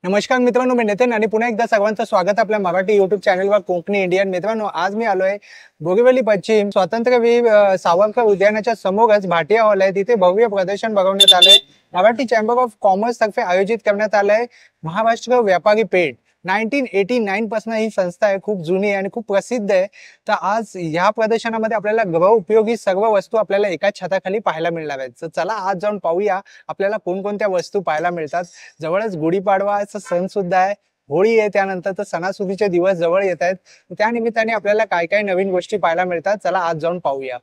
नमस्कार मित्रांनो, मी नितीन आणि पुन्हा एकदा सर्वांचं स्वागत आपल्या मराठी युट्यूब चॅनलवर कोकणी इंडियन. मित्रांनो, आज मी आलोय बोरीवली पश्चिम स्वातंत्र्यवीर सावरकर उद्यानाच्या समोरच भाटिया हॉल आहे. तिथे भव्य प्रदर्शन भरवण्यात आलंय. मराठी चॅम्बर ऑफ कॉमर्स तर्फे आयोजित करण्यात आलंय महाराष्ट्र व्यापारी पेठ. 1989 पासून ही संस्था आहे, खूप जुनी आहे आणि खूप प्रसिद्ध आहे. तर आज या प्रदर्शनामध्ये आपल्याला गृह उपयोगी सर्व वस्तू आपल्याला एकाच छताखाली पाहायला मिळणार आहेत. तर चला आज जाऊन पाहूया आपल्याला कोणकोणत्या वस्तू पाहायला मिळतात. जवळच गुढीपाडवाचा सण सुद्धा आहे, होळी आहे, त्यानंतर तर सणासुदीचे दिवस जवळ येत आहेत. त्या निमित्ताने आपल्याला काय काय नवीन गोष्टी पाहायला मिळतात, चला आज जाऊन पाहूया.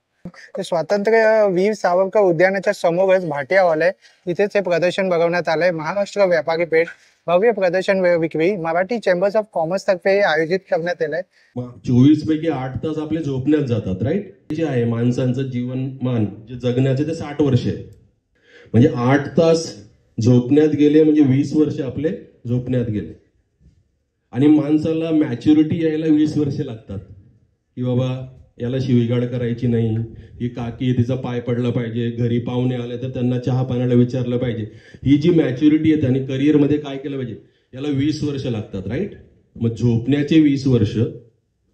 स्वातंत्र्यवीर सावरकर उद्यानाच्या समोरच भाटिया हॉल आहे, तिथेच हे प्रदर्शन भरवण्यात आलंय. महाराष्ट्र व्यापारी पेठ भव्य प्रदर्शन विक्री मराठी चेंबर्स ऑफ कॉमर्स तर्फे आयोजित करण्यात आलंय. 24 पैकी 8 तास आपले झोपण्यात जातात, राईट. जे आहे माणसांचं जीवनमान जे जगण्याचे ते 60 वर्ष आहे. म्हणजे 8 तास झोपण्यात गेले म्हणजे 20 वर्ष आपले झोपण्यात गेले. आणि माणसाला मॅच्युरिटी यायला 20 वर्ष लागतात, की बाबा याला शिवीगाळ करायची नाही, ही काकी तिचा पाय पडला पाहिजे, घरी पाहुणे आले तर त्यांना चहा पाण्याला विचारलं पाहिजे. ही जी मॅच्युरिटी आहे आणि करिअरमध्ये काय केलं पाहिजे याला 20 वर्ष लागतात, राईट. मग झोपण्याचे 20 वर्ष,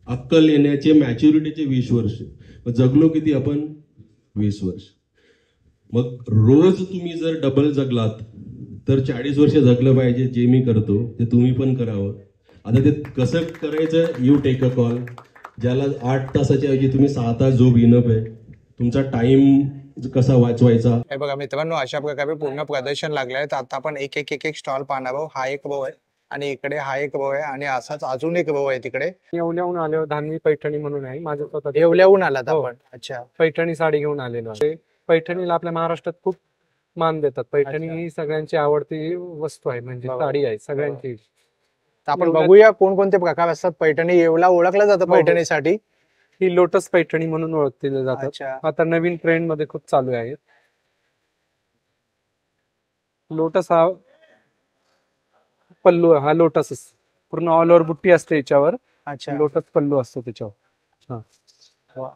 अक्कल येण्याचे मॅच्युरिटीचे 20 वर्ष, मग जगलो किती आपण 20 वर्ष. मग रोज तुम्ही जर डबल जगलात तर 40 वर्ष जगलं पाहिजे. जे मी करतो ते तुम्ही पण करावं. आता ते कसं करायचं, यू टेक अ कॉल. ज्याला 8 तासाच्या ऐवजी तुम्ही 6 तास झोप इनफ आहे. तुमचा टाइम कसा वाचवायचा. हे बघा मित्रांनो, अशा प्रकारे पूर्ण प्रदर्शन लागले आहे. आता आपण एक एक एक एक स्टॉल पाहणार आहोत. हा एक रो आहे आणि इकडे हा एक रो आहे आणि असाच अजून एक रो आहे तिकडे. येवल्याहून आलो, धानवी पैठणी म्हणून आहे माझं स्वतः. येवल्याहून आलात आपण? अच्छा. पैठणी साडी घेऊन आलेलो आहे. पैठणीला आपल्या महाराष्ट्रात खूप मान देतात. पैठणी ही सगळ्यांची आवडती वस्तू आहे, म्हणजे साडी आहे सगळ्यांची. आपण बघूया कोणकोणते प्रकार असतात. पैठणी येवला ओळखलं जातं पैठणीसाठी. ही लोटस पैठणी म्हणून ओळखले जातात. आता नवीन ट्रेंड मध्ये खूप चालू आहे. लोटस हा पल्लू, हा लोटस पूर्ण ऑल ओव्हर बुट्टी असते याच्यावर. अच्छा. लोटस पल्लू असतो त्याच्यावर. हा,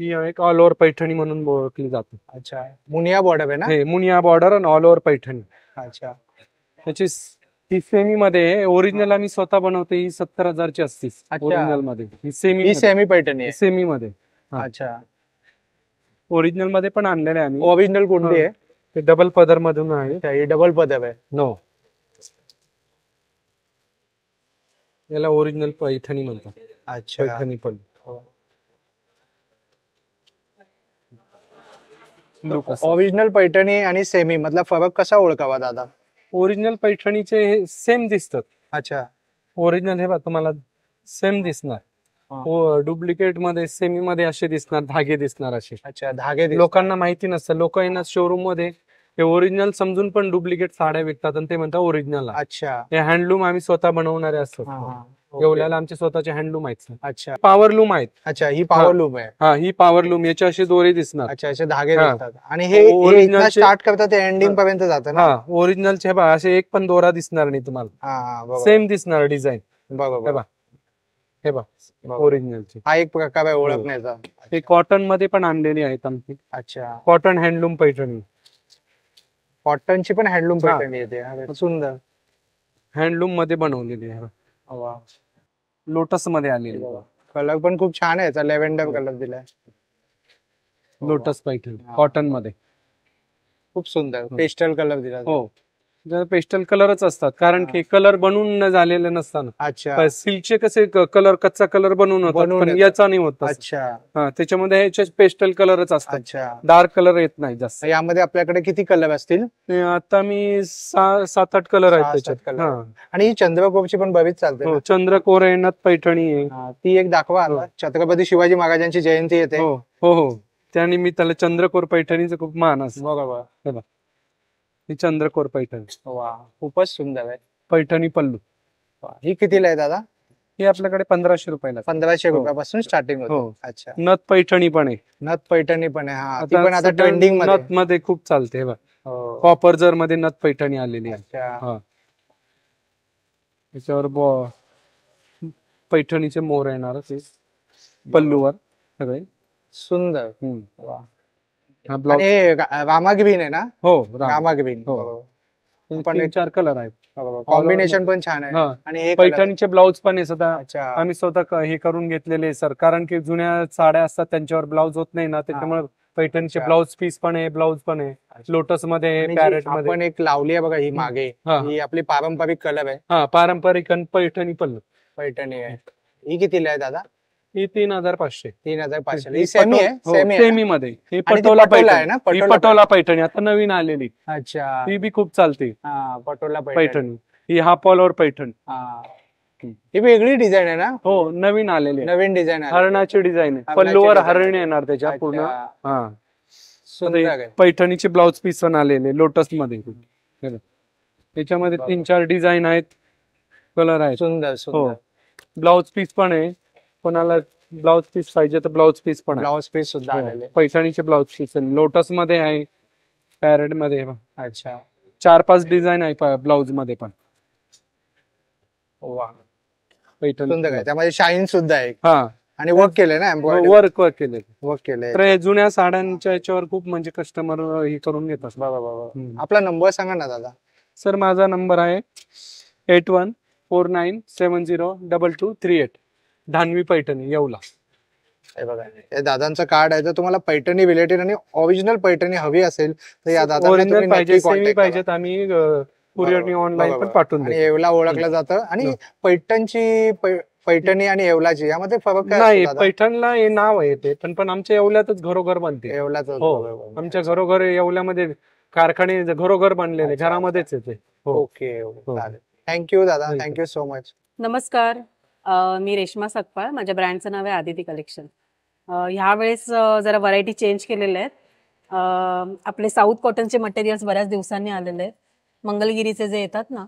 ही एक ऑल ओव्हर पैठणी म्हणून ओळखली जाते. अच्छा. मुनिया बॉर्डर आहे ना? हे मुनिया बॉर्डर आणि ऑल ओव्हर पैठणी. अच्छा. त्याची ही सेमी मध्ये ओरिजिनल आम्ही स्वतः बनवते. ही 70,000ची असते ओरिजिनल मध्ये. ही सेमी पैठणी आहे. सेमी मध्ये. अच्छा. ओरिजिनल मध्ये पण आणलेले आहे आम्ही. ओरिजिनल कोणती आहे? ते डबल पदर मधून आहे. हे डबल पदर आहे? नो, याला ओरिजिनल पैठणी म्हणतात. अच्छा. पैठणी पण ओरिजिनल पैठणी आणि सेमी मधला फरक कसा ओळखावा दादा? ओरिजिनल पैठणीचे हे सेम दिसतात. अच्छा. ओरिजिनल हे बघा तुम्हाला सेम दिसणार. डुप्लिकेट मध्ये सेमी मध्ये असे दिसणार, धागे दिसणार असे. अच्छा. धागे लोकांना माहिती नसतं. लोक येणार शोरूम मध्ये हे ओरिजिनल समजून पण डुप्लिकेट साड्या विकतात आणि ते म्हणतात ओरिजिनल. अच्छा. हे हँडलूम आम्ही स्वतः बनवणारे असतो. येवल्याला आमचे स्वतःचे हँडलूम आहेत. अच्छा. पॉवर लूम आहेत. अच्छा. ही पॉवर लूम आहे? हा, ही पॉवर लूम. याचे असे दोरे दिसणार. अच्छा. असे धागे दिसतात आणि हे ओरिजिनल स्टार्ट करतात ते एंडिंग पर्यंत जातं ना? हा, ओरिजिनलचे बघा असे एक पण दोरा दिसणार नाही तुम्हाला. सेम दिसणार डिझाईन. बरोबर. हे बघा ओरिजिनलचे. हा एक प्रकार आहे ओळखण्याचा. हे कॉटन मध्ये पण आणलेली आहेत आमची. अच्छा. Cotton handloom Paithani. कॉटनची पण हँडलूम पैठणी येते. सुंदर. हँडलूम मध्ये बनवलेली आहे. लोटस मध्ये आलेली. कलर पण खूप छान आहे. लेव्हेंडर कलर दिलाय. लोटस पैठणी कॉटन मध्ये खूप सुंदर. पेस्टल कलर दिला. हो, पेस्टल कलरच असतात कारण की कलर बनवून झालेले नसतात. अच्छा. सिल्कचे कसे कलर कच्चा कलर बनवून होतात, पण याचा नाही होत. अच्छा. हा, त्याच्यामध्ये ह्याचे पेस्टल कलरच असतात. अच्छा. डार्क कलर येत नाही जास्त. यामध्ये आपल्याकडे किती कलर असतील? आता मी 7-8 कलर आहेत त्याच्यात. आणि ही चंद्रकोरची पण बरीच चालते. चंद्रकोर आहे, नथ पैठणी आहे. ती एक दाखवा. छत्रपती शिवाजी महाराजांची जयंती येते. हो हो, त्यानिमित्ताला चंद्रकोर पैठणीचं खूप मान असतो. बरोबर. ही चंद्रकोर पैठणी. वा, खूपच सुंदर आहे. पैठणी पल्लू. ही कितीला आहे दादा? ही आपल्याकडे 1500 रुपयाला. 1500 रुपयापासून स्टार्टिंग होते. अच्छा. नथ पैठणी पण आहे. नथ पैठणी पण आहे. हा, ती पण आता ट्रेंडिंग मध्ये. नथ मध्ये खूप चालते. कॉपर जर मध्ये नथ पैठणी आलेली आहे. अच्छा. याच्यावर पैठणीचे मोर येणार पल्लूवर सगळे. सुंदर. वा. रामा ग्रीन आहे ना? हो, रामा ग्रीन. पण 4 कलर आहेत. कॉम्बिनेशन पण छान आहे. हा. आणि हे color- पैठणीचे ब्लाऊज पण आहे सुद्धा अच्छा आम्ही स्वतः हे करून घेतलेले सर, कारण की जुन्या साड्या असतात त्यांच्यावर ब्लाऊज होत नाही ना, त्याच्यामुळे पैठणीचे अच्छा. ब्लाऊज पीस पण आहे, ब्लाऊज पण आहे, लोटस मध्ये, आणि जी पॅरेट मध्ये. आपण एक लावली आहे बघा ही मागे, हा. ही आपली पारंपरिक कलर आहे, हा, पारंपरिक आणि पैठणी पण. पैठणी आहे. ही कितीला आहे दादा? ही 3500. 3500. ही सेमी आहे? सेमी आहे सेमी ना? मध्ये. ही आणि ती पटोला पटोला आहे पैठणी. ना? ही पटोला पटोला पैठणी आता नवीन आलेली, अच्छा ती बी खूप चालते. हा पटोला पैठणी. पैठणी ही हाफ ऑल ओव्हर पैठणी. हा ही वेगळी डिझाईन आहे ना? हो, नवीन आलेली आहे. नवीन डिझाईन आहे. हरणाची डिझाइन आहे, हरणाची पल्लूवर design. हरण येणार त्याच्या पूर्ण. अच्छा. हा, सुंदर आहे. पैठणीचे ब्लाउज पीस पण आलेले लोटस मध्ये. त्याच्यामध्ये 3-4 डिझाईन आहेत, कलर आहेत. सुंदर हो, सुंदर. ब्लाउज पीस पण आहे, कोणाला ब्लाउज पीस पाहिजे तर ब्लाउज पीस पण आहे. ब्लाउज पीस सुद्धा आलेले. पैठणीचे ब्लाउज पीस लोटस मध्ये आहे, पॅरेट मध्ये आहे. अच्छा 4-5 डिझाईन आहे ब्लाउज मध्ये पण. वा पैठणी सुंदर आहे. त्यामध्ये शाईन सुद्धा आहे हा, आणि वर्क केलंय ना, एम्ब्रॉयडरी वर्क केले. वर्क केलंय. तर हे जुन्या साड्यांच्या याच्यावर खूखूप म्हणजे कस्टमर हे करून घेतात. बरोबर. आपला नंबर सांगा ना दादा. सर माझा नंबर आहे 8149702238, धानवी पैठणी येवला. हे बघा हे दादांचं कार्ड आहे. जर तुम्हाला पैठणी रिलेटेड आणि ओरिजिनल पैठणी हवी असेल तर या दादांना तुम्ही ओरिजिनल पाहिजे, नक्की सेमी कॉन्टॅक्ट करा. पाहिजेत, आम्ही कुरिअरनी ऑनलाईन पण पाठवून आणि देतो. येवला ओळखलं जातं. आणि पैठणची पैठणी आणि येवलाची यामध्ये फरक काय नाही, असतो दादा? पैठणला हे नाव आहे ते, पण आमच्या येवल्यातच घरोघर बनते. येवलाच हो, आमच्या घरोघर येवल्यामध्ये कारखाने घरोघर बनलेले, घरामध्येच येते. हो. ओके चालेल. थँक्यू दादा, थँक्यू सो मच. नमस्कार. मी रेश्मा सकपाळ. माझ्या ब्रँडचं नाव आहे आदिती कलेक्शन. ह्यावेळेस जरा व्हरायटी चेंज केलेल्या आहेत. आपले साऊथ कॉटनचे मटेरियल्स बऱ्याच दिवसांनी आलेले आहेत. मंगलगिरीचे जे येतात ना,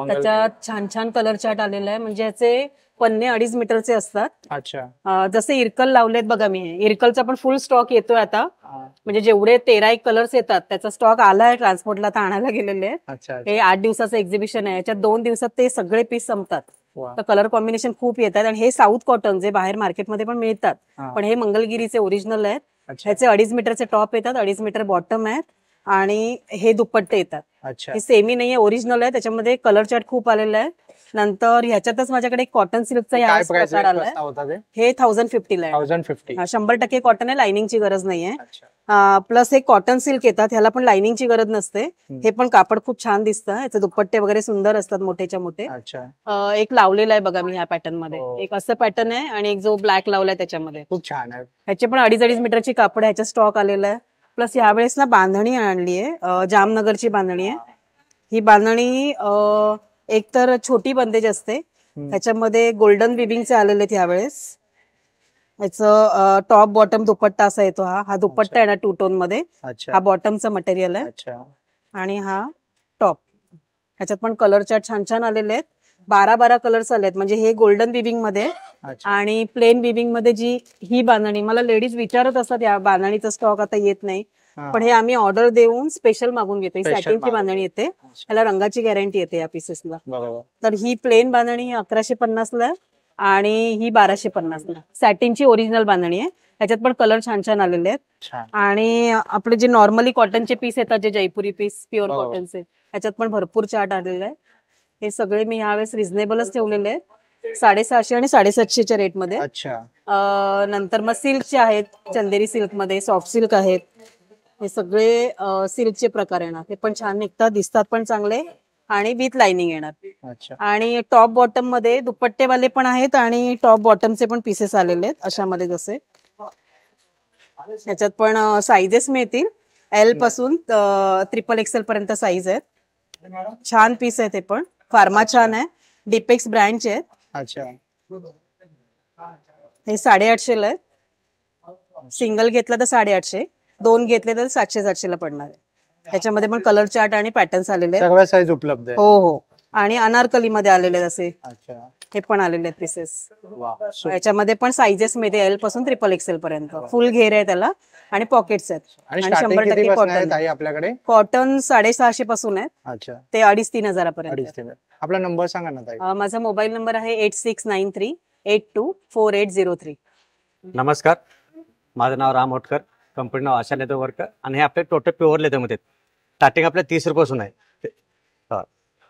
त्याच्यात छान छान कलर चार्ट आलेला आहे. म्हणजे याचे पन्ने 2.5 मीटरचे असतात. अच्छा जसे इरकल लावलेत बघा मी, इरकलचा पण फुल स्टॉक येतोय आता. म्हणजे जेवढे 13 कलर्स येतात त्याचा स्टॉक आलाय, ट्रान्सपोर्टला आता आणायला गेलेले आहेत. अच्छा हे 8 दिवसाचं एक्झिबिशन आहे. याच्यात 2 दिवसात ते सगळे पीस संपतात. तर कलर कॉम्बिनेशन खूप येतात. आणि हे साऊथ कॉटन जे बाहेर मार्केटमध्ये पण मिळतात, पण हे मंगलगिरीचे ओरिजिनल आहेत. ह्याचे 2.5 मीटरचे टॉप येतात, 2.5 मीटर बॉटम आहेत, आणि हे दुपट्टे येतात. अच्छा हे सेमी नाहीये, ओरिजिनल आहे. त्याच्यामध्ये कलर चार्ट खूप आलेला आहे. नंतर ह्याच्यातच माझ्याकडे कॉटन सिल्कचा काय यावेळेस प्राइस प्रकार आलाय. होता ते? हे 1050 ला आहे. 1050. 100% कॉटन आहे, लाइनिंगची गरज नाहीये. अच्छा प्लस हे कॉटन सिल्क येतात, ह्याला पण लाइनिंगची गरज नसते. हे पण कापड खूप छान दिसतं. याचे दुपट्टे वगैरे सुंदर असतात, मोठेच्या मोठे. अच्छा एक लावलेला आहे बघा मी ह्या पॅटर्न मध्ये. हो. एक असं पॅटर्न आहे आणि एक जो ब्लॅक लावलाय त्याच्यामध्ये. खूप छान आहे. ह्याचे पण 2.5 मीटरची कापड आहे, ह्याचा स्टॉक आलेला आहे. प्लस यावेळेस ना बांधणी आणली आहे, जामनगरची बांधणी आहे. ही बांधणी एक तर छोटी बंदेज असते, ह्याच्यामध्ये गोल्डन विविंगचे आलेले आहेत यावेळेस. ह्याचं टॉप बॉटम दुपट्टा असा येतो. हा दुपट्टा आहे ना 2 टोन मध्ये. अच्छा हा बॉटमचा मटेरियल आहे. अच्छा आणि हा टॉप. ह्याच्यात पण कलर चार्ट छान छान आलेले आहेत. 12 कलर्स आलेत. म्हणजे हे गोल्डन विविंग मध्ये आणि प्लेन विविंग मध्ये जी ही बांधणी. मला लेडीज विचारत असतात या बांधणीचा स्टॉक आता येत नाही, पण हे आम्ही ऑर्डर देऊन स्पेशल मागून घेतो. ही सॅटिनची बांधणी येते, ह्याला रंगाची गॅरंटी येते या पीसेसला. तर ही प्लेन बांधणी 1150 ला आणि ही 1250 ला. सॅटिनची ओरिजिनल बांधणी आहे. ह्याच्यात पण कलर छान छान आलेले आहेत. आणि आपले जे नॉर्मली कॉटनचे पीस येतात, जे जयपुरी पीस प्युअर कॉटनचे, ह्याच्यात पण भरपूर चार्ट आलेले आहे. हे सगळे मी यावेळेस रिझनेबलच ठेवलेले आहेत, 650 आणि 750च्या रेटमध्ये. नंतर मग सिल्कचे आहेत, चंदेरी सिल्क मध्ये, सॉफ्ट सिल्क आहेत. हे सगळे सिल्कचे प्रकार येणार. ते पण छान निघतात, दिसतात पण चांगले, आणि विथ लाइनिंग येणार. आणि टॉप बॉटम मध्ये दुपट्टेवाले पण आहेत आणि टॉप बॉटमचे पण पीसेस आलेले आहेत अशामध्ये. जसे ह्याच्यात पण साइजेस मिळतील, एल पासून XXL पर्यंत साईज आहेत. छान पीस आहे ते पण, फार्मा छान आहे, डिपेक्स ब्रँडचे आहेत. अच्छा हे 850 ला आहे. सिंगल घेतला तर 850, 2 घेतले तर 700 ला पडणार आहे. ह्याच्यामध्ये पण कलर चार्ट आणि पॅटर्न्स आलेले आहेत. सगळ्या साईज उपलब्ध आहे. हो हो. आणि अनारकली मध्ये आलेले असे अच्छा हे पण आलेले आहेत पीसेस. वा याच्यामध्ये पण साईजेस मिळते, एल पासून XXL पर्यंत. फुल घेर आहे त्याला आणि पॉकेट्स आहेत. आणि आणि starting 100% कितीपासून आहे कॉटन. ताई आपल्याकडे? कॉटन 650 पासून आहे अच्छा ते 2,500-3,000 पर्यंत. 2,500. आपला नंबर सांगा ना ताई. माझा मोबाईल नंबर आहे 8693824803. नमस्कार, माझं नाव राम होटकर, कंपनी नाव आशा लेदर वर्कर, आणि हे आपले टोटल प्युअर लेदरमध्ये स्टार्टिंग आपल्या 30 रुपयापासून आहे.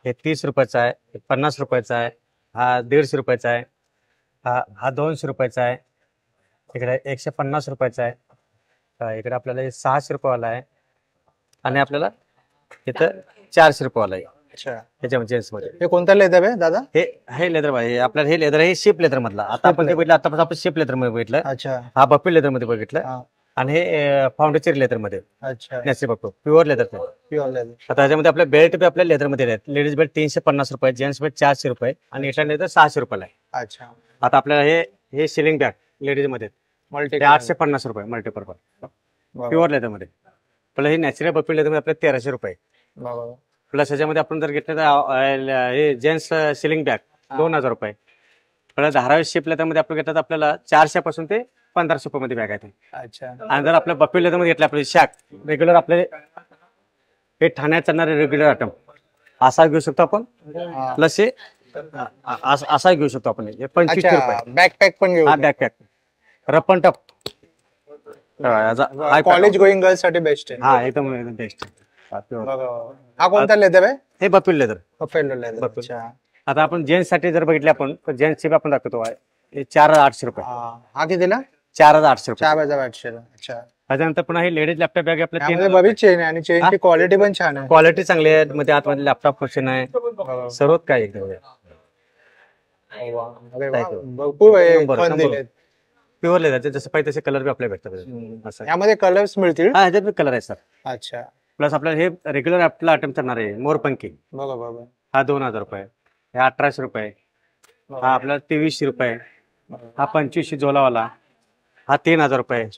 हे 30 रुपयाचा आहे, हे 50 रुपयाचा आहे, हा 150 रुपयाचा आहे, हा 200 रुपयाचा आहे, इकडे 150 रुपयाचा आहे, इकडे आपल्याला हे 600 रुपयावाला आहे आणि आपल्याला इथं 400 रुपयावाला आहे. अच्छा, ह्याच्यामध्ये जेंट्स मध्ये हे कोणतं लेदर आहे दादा? हे लेदर आहे आपल्याला, हे लेदर आहे शिप लेदर मधला. आता आपण ते बघितलं, आतापासून आपण शिप लेदर मध्ये बघितलं, अच्छा हा बप्पी लेदर मध्ये बघितलं हा. आणि हे फाउंडेचरी लेदर मध्ये अच्छा, natural Bappi pure leather. Pure leather. आता त्याच्यामध्ये आपल्या बेल्ट बी आपल्या लेदर मध्ये आहेत. लेडीज बेल्ट 350 रुपये, जेंट्स बेल्ट 400 रुपये आणि इटला लेदर 600 रुपयाला आहे. अच्छा, आता आपल्याला हे सिलिंग बॅग लेडीज मध्ये मल्टी 850 रुपये मल्टीपर्पज प्युअर लेदर मध्ये. प्लस हे नॅचरल बप्पी लेदर मध्ये आपल्याला 1300 रुपये. प्लस ह्याच्यामध्ये आपण जर घेतलं तर हे जेंट्स सिलिंग बॅग 2000 रुपये. प्लस धारावी शिप लेदर मध्ये आपण घेतलं तर आपल्याला 400 पासून ते 1500 रुपये मध्ये बॅग आहे. अच्छा, आणि जर आपल्या बप्पी लेदर मध्ये घेतलं आपले शॅक रेग्युलर आपले हे ठाण्यात चालणारे रेग्युलर आयटम असा घेऊ शकतो आपण. प्लस हे असा घेऊ शकतो आपण. हे 25 रुपये. अच्छा, बॅकपॅक पण घेऊ. हा बॅकपॅक रपन टप कॉलेज गोईंग गर्ल्स साठी बेस्ट आहे. हा एकदम बेस्ट. हा कोणता लेदर आहे? हे Bappi leather. Buffalo leather. Buffalo. अच्छा, आता आपण जेंट्स साठी जर बघितले आपण तर जेंट्सची आपण दाखवतो हे 4800 रुपये. हा कितीला? 4800 रुपये. 4800. अच्छा, त्याच्यानंतर पुन्हा ही लेडीज लॅपटॉप बॅग आपल्या त्यामध्ये बरीच चेन आहे आणि चेनची क्वालिटी पण छान आहे. क्वालिटी चांगली आहे. मध्ये आतमध्ये लॅपटॉप फंक्शन आहे, सर्वच काय एकदम अरे वा, भरपूर फन दिलेत. प्युअर लेदर जसं पाहिजे तसे कलर बी आपल्याला भेटतात. असं यामध्ये कलर्स मिळतील. हा ह्याच्यात कलर आहे सर. अच्छा, प्लस आपल्याला हे रेग्युलर आपला आयटम चालणार आहे मोरपंखी. बरोबर. हा 2000 रुपये, हे 1800 रुपये, हा आपल्याला 2300 रुपये, हा 2500 झोलावाला, हा 3000 रुपये.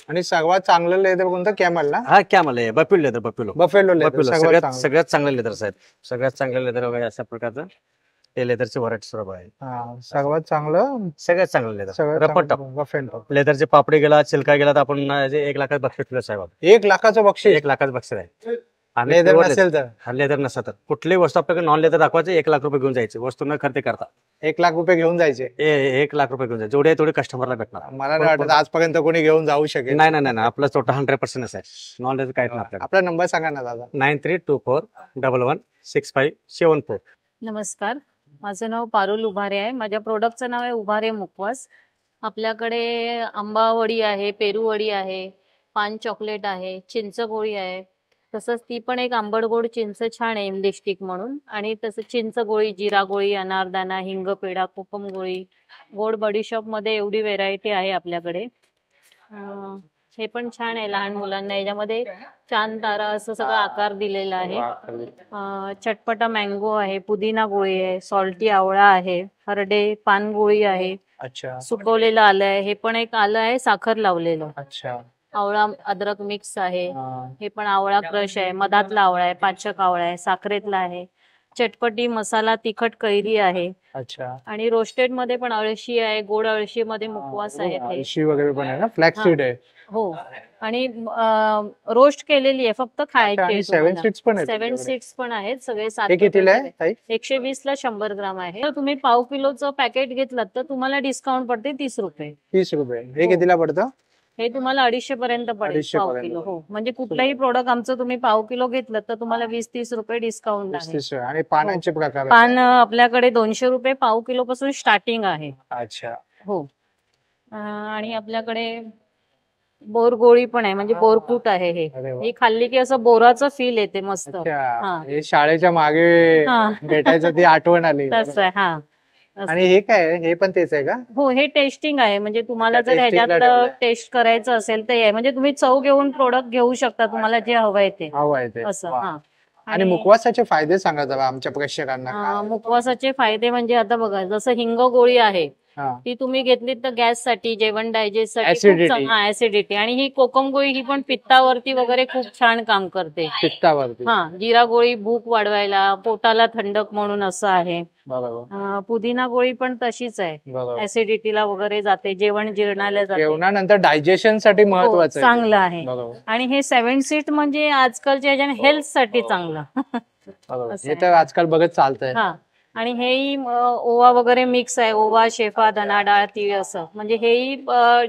आणि सर्वात चांगलं लेदर कोणतं? कॅमल ना? हा कॅमल आहे बप्पी लेदर. बफेलो लेदर सगळ्यात चांगले लेदर्स आहेत. सगळ्यात चांगले लेदर वगैरे अशा प्रकारचं हे लेदरचे व्हरायटी सर्व आहे. सर्वात चांगलं सगळ्यात चांगलं लेदर रपर टप. बफेलो लेदरचे पापडी गेला, चिलका गेला तर आपण 1 लाखात बक्षीस दिलं साहेब. 1 लाखाचं बक्षीस 1 लाखाचं बक्षीस आहे. आणि लेदर नसेल तर? हा लेदर नसतं तर कुठलीही वस्तू आपल्याकडे नॉन लेदर दाखवायचं 1 लाख रुपये घेऊन जायची. वस्तू न खरेदी करता 1 लाख रुपये घेऊन जायचे. 1 लाख रुपये घेऊन जायचे. जेवढे तेवढे कस्टमरला भेटणार. मला नाही वाटत आजपर्यंत कोणी घेऊन जाऊ शकेल. नाही आपला टोटल 100% आहे. नॉन लेदर काहीच नाही आपल्याला. आपला नंबर सांगा ना दादा. 9324116574. नमस्कार, माझं नाव पारुल उभारे आहे. माझ्या प्रोडक्टचं नाव आहे उभारे मुखवास. आपल्याकडे आंबावडी आहे, पेरूवडी आहे, पान चॉकलेट आहे, चिंचगोळी आहे. तसंच ती पण एक आंबट गोड चिंच छान आहे इमली स्टिक म्हणून. आणि तसं चिंचगोळी, जिरा गोळी, अनारदाना, हिंग पेढा, कोकम गोळी, गोड बडीशॉप मध्ये एवढी व्हेरायटी आहे आपल्याकडे. हे पण छान आहे लहान मुलांना. याच्यामध्ये चांद तारा असं सगळं आकार दिलेला आहे. चटपटा मँगो आहे, पुदिना गोळी आहे, सॉल्टी आवळा आहे, हरडे पान गोळी आहे, अच्छा, सुकवलेलं आलं आहे. हे पण एक आलं आहे साखर लावलेलं. अच्छा, आवळा अद्रक मिक्स आहे. हे पण आवळा क्रश आहे, मधातला आवळा आहे, पाचक आवळा आहे, साखरेतला आहे. चटपटी मसाला तिखट कैरी आहे. अच्छा, आणि रोस्टेड मध्ये पण अळशी आहे, गोड अळशी मध्ये मुखवास आहे. अळशी वगैरे पण आहे ना? फ्लॅक्स सीड आहे. हो, आणि रोस्ट केलेली आहे, फक्त खायची. 7 सीड्स पण आहेत. 7 सीड्स पण आहेत. सगळे 7 हे कितीला आहे ताई? 120 ला 100 ग्राम आहे. तर तुम्ही पाव किलोचं पॅकेट घेतलं तर तुम्हाला डिस्काउंट पडते 30 रुपये. 30 रुपये. हे कितीला पडतं? हे तुम्हाला 250 पर्यंत पडेल 250 पाव पर्यंत. किलो. हो, म्हणजे कुठलाही प्रोडक्ट आमचं तुम्ही पाव किलो घेतलं तर तुम्हाला 20-30 रुपये डिस्काउंट आहे. 30 आणि पानांचे प्रकार आहेत. पान आपल्याकडे 200 रुपये पाव किलो पासून स्टार्टिंग आहे. अच्छा, हो, आणि आपल्याकडे बोरगोळी पण आहे, म्हणजे बोरकूट आहे. अरे वा. हे खाल्ली की असं बोराचं फील येते मस्त. अच्छा, हे शाळेच्या मागे हा. भेटायचं ती आठवण आली. तसं आहे. हा, आणि हे काय आहे? हे पण तेच आहे का? हो, हे टेस्टिंग आहे. म्हणजे तुम्हाला जर टेस्टिंगला ह्याच्यात ठेवलंय. टेस्ट करायचं असेल तर हे म्हणजे तुम्ही चव घेऊन प्रोडक्ट घेऊ शकता, तुम्हाला जे हवंय ते हवं आहे ते. असं. वा. हा, आणि मुखवासाचे फायदे सांगा जरा आमच्या प्रेक्षकांना. काय? मुखवासाचे फायदे म्हणजे आता बघा, जसं हिंग गोळी आहे हा. ती तुम्ही घेतली तर गॅस साठी, जेवण डायजेस्ट साठी Acidity. ऍसिडिटी. आणि ही कोकम गोळी ही पण पित्तावरती वगैरे खूप छान काम करते. पित्तावरती. हा, जिरा गोळी भूक वाढवायला, पोटाला थंडक म्हणून असं आहे. बरोबर. पुदिना गोळी पण तशीच आहे, बरोबर. ऍसिडिटीला वगैरे जाते, जेवण जिरणाला जाते. जेवणानंतर डायजेशन साठी हो, महत्वाचं आहे. चांगलं आहे. बरोबर. आणि हे 7 सीट म्हणजे आजकालच्या ह्याच्याने हेल्थ साठी चांगलं. बरोबर. असं हे तर आजकाल बघत चालतंय. हा, आणि हेही ओवा वगैरे मिक्स आहे. ओवा, शेफा, धना डाळ, तीळ असं. म्हणजे हेही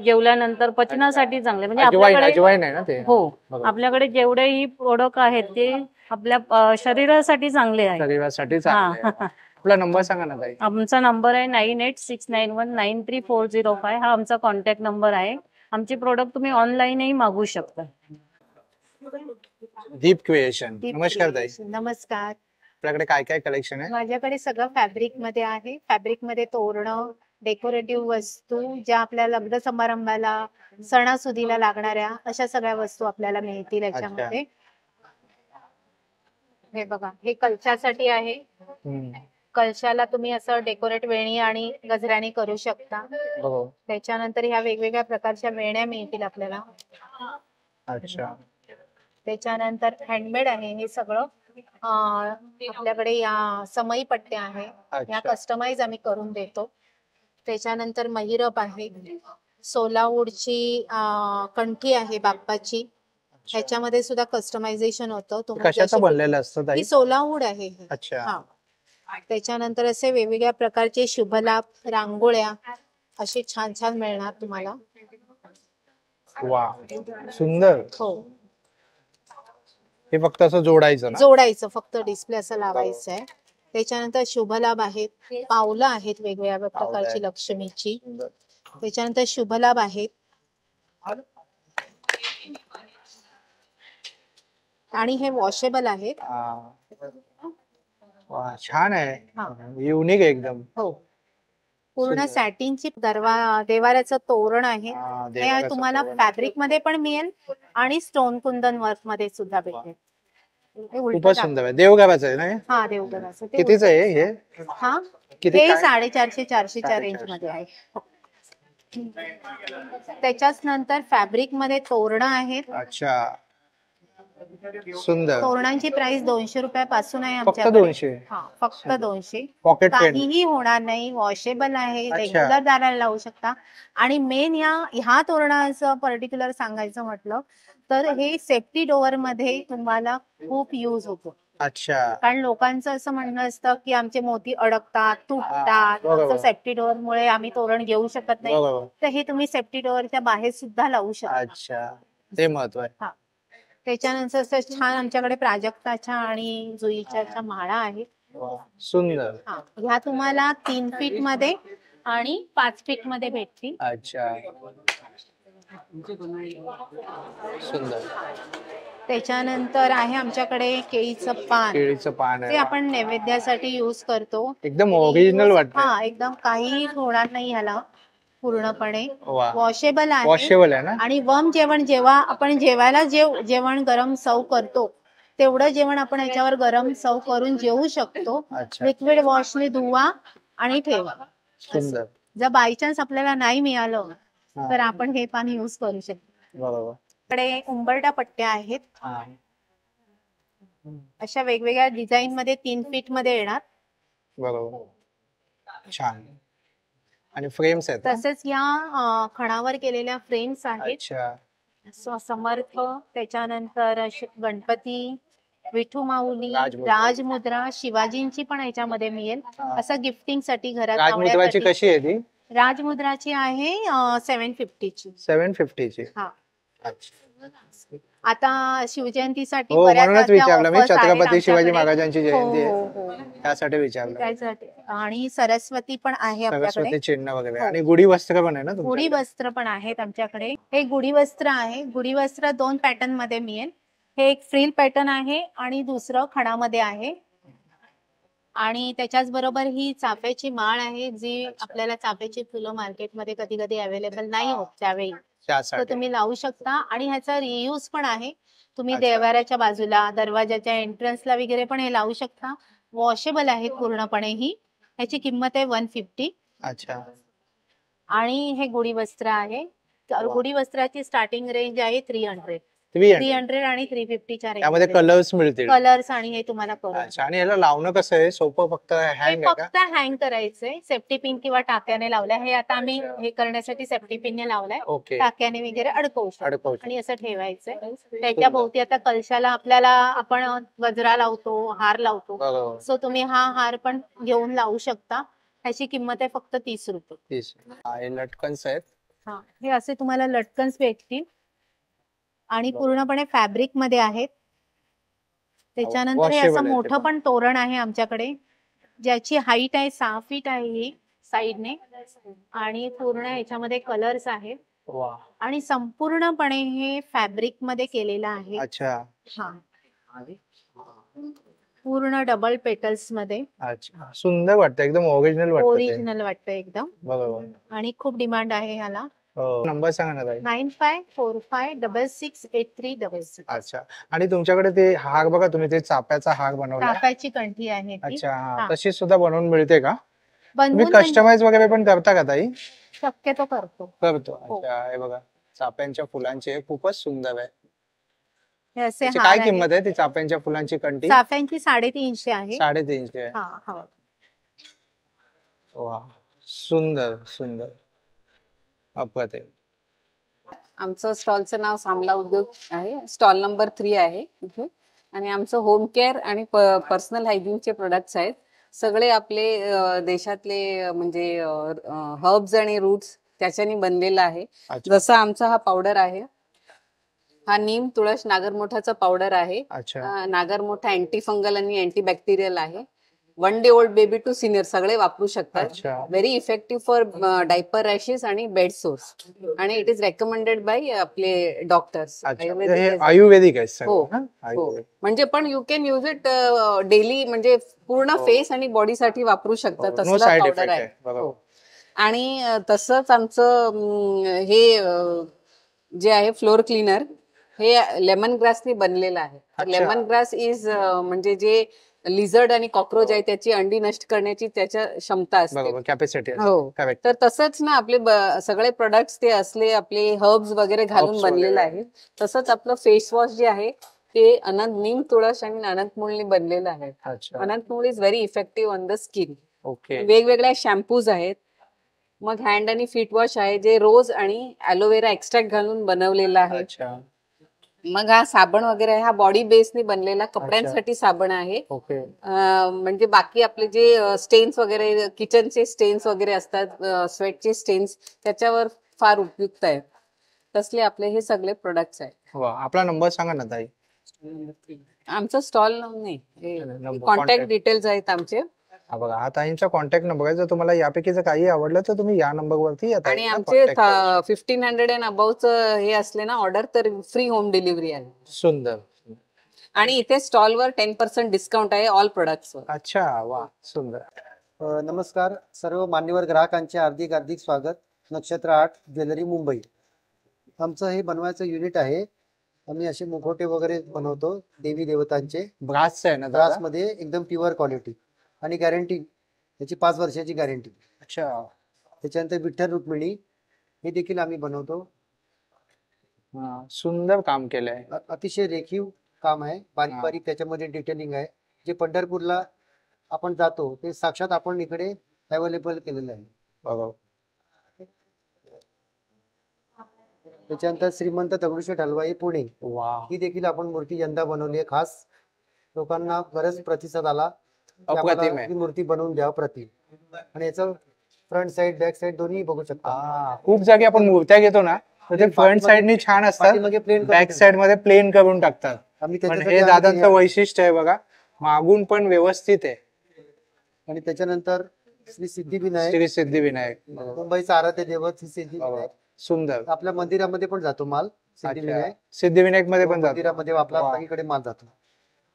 जेवल्यानंतर पचनासाठी चांगले. म्हणजे अजवाईन आपल्याकडे अजवाईन आहे ना ते? हो, बरोबर. आपल्याकडे जेवढेही प्रोडक्ट आहेत ते आपल्या शरीरासाठी चांगले आहे. शरीरासाठी चांगलं आहे. आपला नंबर सांगा ना ताई. आमचा नंबर आहे 9869193405. हा आमचा कॉन्टॅक्ट नंबर आहे. आमचे प्रोडक्ट तुम्ही ऑनलाईनही मागवू शकता. दीप क्रिएशन. नमस्कार ताई. नमस्कार. आपल्याकडे काय काय कलेक्शन आहे? माझ्याकडे सगळं फॅब्रिक मध्ये आहे. फॅब्रिक मध्ये तोरणं, डेकोरेटिव्ह वस्तू, ज्या आपल्या लग्न समारंभाला, सणासुदीला लागणाऱ्या अशा सगळ्या वस्तू आपल्याला मिळतील याच्यामध्ये. हे बघा, हे कलशासाठी आहे. कलशाला तुम्ही असं डेकोरेट वेणी आणि गजऱ्याने करू शकता. त्याच्यानंतर ह्या वेगवेगळ्या प्रकारच्या वेण्या मिळतील आपल्याला. अच्छा. त्याच्यानंतर हँडमेड आहे हे सगळं. आपल्याकडे या समई पट्ट्या आहे, या कस्टमाइज आम्ही करून देतो. त्याच्यानंतर महिरप आहे, सोलावूडची कंठी आहे बाप्पाची, ह्याच्यामध्ये सुद्धा कस्टमायझेशन होतं. कशाचं बनलेलं असतं ताई? ही सोलावूड आहे. अच्छा. हा. त्याच्यानंतर असे वेगवेगळ्या प्रकारचे शुभलाभ, रांगोळ्या असे छान छान मिळणार तुम्हाला. वा, सुंदर. हो, हे फक्त असं जोडायचं ना? जोडायचं, फक्त डिस्प्ले असं लावायचं आहे. त्याच्यानंतर शुभलाभ आहेत, पावलं आहेत वेगवेगळ्या प्रकारची लक्ष्मीची. त्याच्यानंतर शुभलाभ आहेत आणि हे वॉशेबल आहेत. वा, छान आहे, युनिक एकदम. हो, पूर्ण सॅटिनची देवाऱ्याचं तोरण आहे. हे तुम्हाला फॅब्रिक मध्ये पण मिळेल आणि स्टोन कुंदन वर्क मध्ये सुद्धा भेटेल. खूपच सुंदर आहे. देवघराचं आहे ना? हा, देवघराचं. कितीच आहे हे? हा, हे 450-400च्या रेंज मध्ये आहे. त्याच्याच नंतर फॅब्रिक मध्ये तोरणं आहेत. अच्छा, सुंदर. तोरणांची प्राइस 200 रुपयापासून आहे फक्त आमच्याकडे. 200? हा, फक्त 200. पॉकेट पेन काहीही होणार नाही, वॉशेबल आहे, रेग्युलर दाराला लावू शकता. आणि मेन ह्या तोरणाचं पर्टिक्युलर सांगायचं म्हटलं तर हे सेफ्टी डोअर मध्ये तुम्हाला खूप युज होतो. अच्छा. कारण लोकांचं असं म्हणणं असतं की आमचे मोती अडकतात, तुटतात, सेफ्टी डोअर मुळे आम्ही तोरण घेऊ शकत नाही. तर हे तुम्ही सेफ्टी डोअरच्या बाहेर सुद्धा लावू शकता. अच्छा, ते महत्व आहे. त्याच्यानंतर छान आमच्याकडे प्राजक्ताच्या आणि जुईच्या माळा आहेत. सुंदर. ह्या तुम्हाला 3 फीट मध्ये आणि 5 फीट मध्ये भेटतील. अच्छा, सुंदर. त्याच्यानंतर आहे आमच्याकडे केळीचं पान. केळीचं पान ते आहे, आपण नैवेद्यासाठी युज करतो. एकदम ओरिजिनल वाटतं. हा, एकदम काही होणार नाही ह्याला, पूर्णपणे वा. वॉशेबल आहे. वॉशेबल आहे ना? आणि वम जेवण, जेव्हा आपण जेवायला जेवण गरम सर्व करतो तेवढं जेवण आपण याच्यावर गरम सर्व करून जेवू शकतो. अच्छा. लिक्विड वॉशने धुवा आणि ठेवा. सुंदर. जर बाय चान्स आपल्याला नाही मिळालं तर आपण हे पाणी युज करू शकतो. बरोबर. कडे उंबरठा पट्ट्या आहेत, अशा वेगवेगळ्या डिझाईन मध्ये 3 फीट मध्ये येणार. बरोबर, छान. आणि फ्रेम्स आहेत. तसेच या खणावर केलेल्या फ्रेम्स आहेत. अच्छा. समर्थ, त्याच्यानंतर गणपती, विठू माऊली, राजमुद्रा. राजमुद्रा, शिवाजींची पण याच्यामध्ये मिळेल. असं गिफ्टिंग साठी घरात राजमुद्राची लावण्यासाठी. कशी आहे ती? राजमुद्राची आहे 750 ची. 750 ची. हा. अच्छा. आता शिवजयंतीसाठी हो, बऱ्याच म्हणूनच अशा विचारलं मी. offers आहेत छत्रपती शिवाजी आमच्याकडे. महाराजांची जयंती हो, आहे, हो, हो. त्यासाठी विचारलं. त्यासाठी. आणि सरस्वती पण आहे आपल्याकडे. सरस्वती चिन्ह वगैरे. हो. आणि गुढी वस्त्र पण आहे ना गुढी वस्त्र पण आहेत आमच्याकडे. हे गुढी वस्त्र आहे. गुढी वस्त्र 2 पॅटर्न मध्ये मिळेल. हे एक फ्रिल पॅटर्न आहे आणि दुसरं खणामध्ये आहे. आणि त्याच्याच बरोबर ही चाफ्याची माळ आहे, जी आपल्याला चाफ्याची फुलं मार्केटमध्ये कधी कधी अवेलेबल नाही होत त्यावेळी, तर तुम्ही लावू शकता. आणि ह्याचा रियूज पण आहे. तुम्ही देवाऱ्याच्या बाजूला, दरवाजाच्या एंट्रन्सला वगैरे पण हे लावू शकता. वॉशेबल आहेत पूर्णपणे. ही ह्याची किंमत आहे 150. अच्छा. आणि हे गुढी वस्त्र आहे. गुढी वस्त्राची स्टार्टिंग रेंज आहे 300 आणि 350च्या रेंज. त्यामध्ये कलर्स मिळतील. कलर्स आणि हे तुम्हाला करून. अच्छा. आणि याला लावणं कसं आहे? सोपं, फक्त हँग आहे का? फक्त हँग करायचंय. सेफ्टी पिन किंवा टाक्याने लावलाय. हे आता आम्ही हे करण्यासाठी सेफ्टी पिनने लावलाय. ओके. टाक्याने वगैरे अडकवू शकतो. अडकवू. आणि असं ठेवायचंय. त्याच्या भोवती आता कलशाला आपल्याला आपण गजरा लावतो, हार लावतो. बरोबर. सो तुम्ही हा हार पण घेऊन लावू शकता. ह्याची किंमत आहे फक्त 30 रुपये. 30. हे लटकन्स आहेत. हा, हे असे तुम्हाला लटकन्स भेटतील आणि पूर्णपणे फॅब्रिक मध्ये आहेत. त्याच्यानंतर हे Washable असं आहे ते मोठं पण. पण तोरण आहे आमच्याकडे, ज्याची हाईट आहे 6 फीट आहे ही साईडने, आणि पूर्ण ह्याच्यामध्ये कलर्स आहेत वा. आणि संपूर्णपणे हे फॅब्रिक मध्ये केलेलं आहे. अच्छा हा, पूर्ण डबल पेटल्स मध्ये अच्छा, सुंदर वाटतं, एकदम ओरिजिनल वाटतं ते. ओरिजिनल वाटतं एकदम, बरोबर. आणि खूप डिमांड आहे ह्याला. नंबर सांगा ना ताई. 9545668366. अच्छा, आणि तुमच्याकडे ते हार बघा, तुम्ही ते चाप्याचा हार बनवला. चाफ्याची कंठी आहे ती. अच्छा, हा. तशी सुद्धा बनवून मिळते का? तुम्ही बनवून म्हणजे कस्टमाइज वगैरे पण करता का ताई? शक्यतो करतो. करतो. हो. अच्छा, हे बघा चाप्यांच्या फुलांचे खूपच सुंदर आहे. हे असे त्याची हार काय आहेत. किंमत आहे ती चाफ्यांच्या फुलांची कंठी? चाफ्यांची 350 आहे. 350 आहे. हा हा. वा, सुंदर सुंदर, अप्रतिम. आमचं स्टॉलचं नाव सामला उद्योग आहे. स्टॉल नंबर 3 आहे इथे. आणि आमचं होम केअर आणि पर्सनल हायजीनचे प्रोडक्ट्स आहेत. सगळे आपले देशातले म्हणजे हर्ब्स आणि रूट्स त्याच्यानी बनलेला आहे. अच्छा. जसं आमचा हा पावडर आहे, हा नीम तुळस नागरमोठाचा पावडर आहे. अच्छा. नागरमोठा अँटी फंगल आणि अँटीबॅक्टेरियल आहे. 1 day old baby to senior सगळे वापरू शकतात. अच्छा. Very effective for diaper rashes आणि बेड सोर्स, आणि इट इज रेकमेंडेड बाय आपले डॉक्टर्स. अच्छा, हे आयुर्वेदिक आहे सगळं हो, ना? हो. आयुर्वेदिक. म्हणजे पण you can use it daily, म्हणजे पूर्ण फेस आणि बॉडी साठी वापरू शकता. नो तसलं साइड पावडर इफेक्ट आहे. आहे. बरोबर. हो. आणि तसंच आमचं हे जे आहे फ्लोर क्लीनर, हे लेमन ग्रासनी बनलेलं आहे. अच्छा. लेमन ग्रास इज म्हणजे जे लिझर्ड आणि कॉक्रोच आहे त्याची अंडी नष्ट करण्याची त्याच्या क्षमता असते. बरोबर, कॅपॅसिटी आहे. हो. करेक्ट. तर तसंच ना आपले सगळे प्रोडक्ट्स ते असले आपले हर्ब्स वगैरे घालून Herbs बनलेलं वगैरे. आहे. तसंच आपलं फेस वॉश जे आहे ते नीम तुळस आणि अनंतमुळनी बनलेलं आहे. अच्छा, Anantmul is very effective on the skin. Okay. वेगवेगळ्या शॅम्पूज आहेत. मग हँड आणि फीट वॉश आहे जे रोज आणि ॲलोवेरा एक्स्ट्रॅक्ट घालून बनवलेला आहे. अच्छा, मग हा साबण वगैरे आहे, हा बॉडी बेसने बनलेला कपड्यांसाठी साबण आहे. ओके. म्हणजे बाकी आपले जे स्टेन्स वगैरे, किचनचे स्टेन्स वगैरे असतात, स्वेटचे स्टेन्स, त्याच्यावर फार उपयुक्त आहे. तसले आपले हे सगळे प्रोडक्ट्स आहेत. वा, आपला नंबर सांगा ना ताई. आमचं स्टॉल नाही, Contact. कॉन्टॅक्ट डिटेल्स आहेत आमचे. हा बघा, हा ताईंचा कॉन्टॅक्ट नंबर आहे. जर तुम्हाला यापैकी जर काही आवडलं तर तुम्ही या नंबरवरती या आणि ताईंना आमचे contact करा. 1500 अँड अबाउच हे असले ना ऑर्डर तर फ्री होम डिलिव्हरी आहे. सुंदर. आणि इथे स्टॉलवर 10% डिस्काउंट आहे ऑल प्रोडक्ट्सवर. अच्छा, वा, सुंदर. नमस्कार सर्व मान्यवर ग्राहकांचे हार्दिक हार्दिक स्वागत. नक्षत्र 8 ज्वेलरी मुंबई आमचं हे बनवायचं युनिट आहे. आम्ही असे मुखोटे वगैरे बनवतो देवी देवतांचे. ब्रासचं आहे ना दादा? ब्रास मध्ये एकदम प्युअर क्वालिटी आणि गॅरंटी, त्याची 5 वर्षाची गॅरंटी. अच्छा. त्याच्यानंतर विठ्ठल रुक्मिणी हे देखील आम्ही बनवतो. हा, सुंदर काम केलंय. अतिशय रेखीव काम आहे, बारीक हा. बारीक त्याच्यामध्ये डिटेलिंग आहे. जे पंढरपूरला आपण जातो ते साक्षात आपण इकडे अवेलेबल केलेलं आहे. बरोबर. त्याच्यानंतर श्रीमंत दगडूशेठ हलवाई पुणे, वा, ही देखील आपण मूर्ती यंदा बनवली आहे. खास लोकांना बरेच प्रतिसाद आला की आम्हाला अप्रतिम आहे. ही मूर्ती बनवून द्या प्रतिम. आणि याचं फ्रंट साइड बॅक साइड दोन्ही बघू शकता. हा, खूप जागी आपण मूर्त्या घेतो ना तर ते फ्रंट साइडनी छान असतात, पाठीमागे प्लेन बॅक साइड मध्ये प्लेन करून टाकतात. आम्ही पण त्याच्यासाठी हे आम्ही दादांचं हे- वैशिष्ट्य आहे बघा, मागून पण व्यवस्थित आहे. आणि त्याच्यानंतर श्री सिद्धिविनायक, श्री सिद्धिविनायक. मुंबईचा आराध्य दैवत श्री सिद्धिविनायक. सुंदर. आपल्या मंदिरामध्ये पण जातो माल सिद्धिविनायक. अच्छा, सिद्धिविनायक मध्ये पण जातो. मंदिरामध्ये आपला वा. सगळीकडे माल जातो.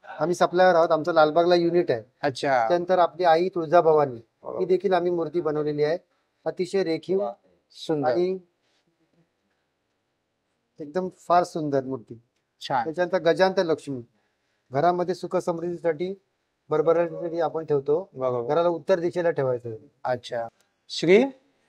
आम्ही सप्लायर आहोत. आमचं लालबागला युनिट आहे. अच्छा, त्यानंतर आपली आई तुळजाभवानी ही देखील आम्ही मूर्ती बनवलेली आहे. अतिशय रेखीव सुंदर, आणि एकदम फार सुंदर मूर्ती. छान. त्याच्यानंतर गजांत लक्ष्मी, घरामध्ये सुख समृद्धीसाठी भरभराटीसाठी आपण ठेवतो. बरोबर. घराला उत्तर दिशेला ठेवायचं. अच्छा, श्री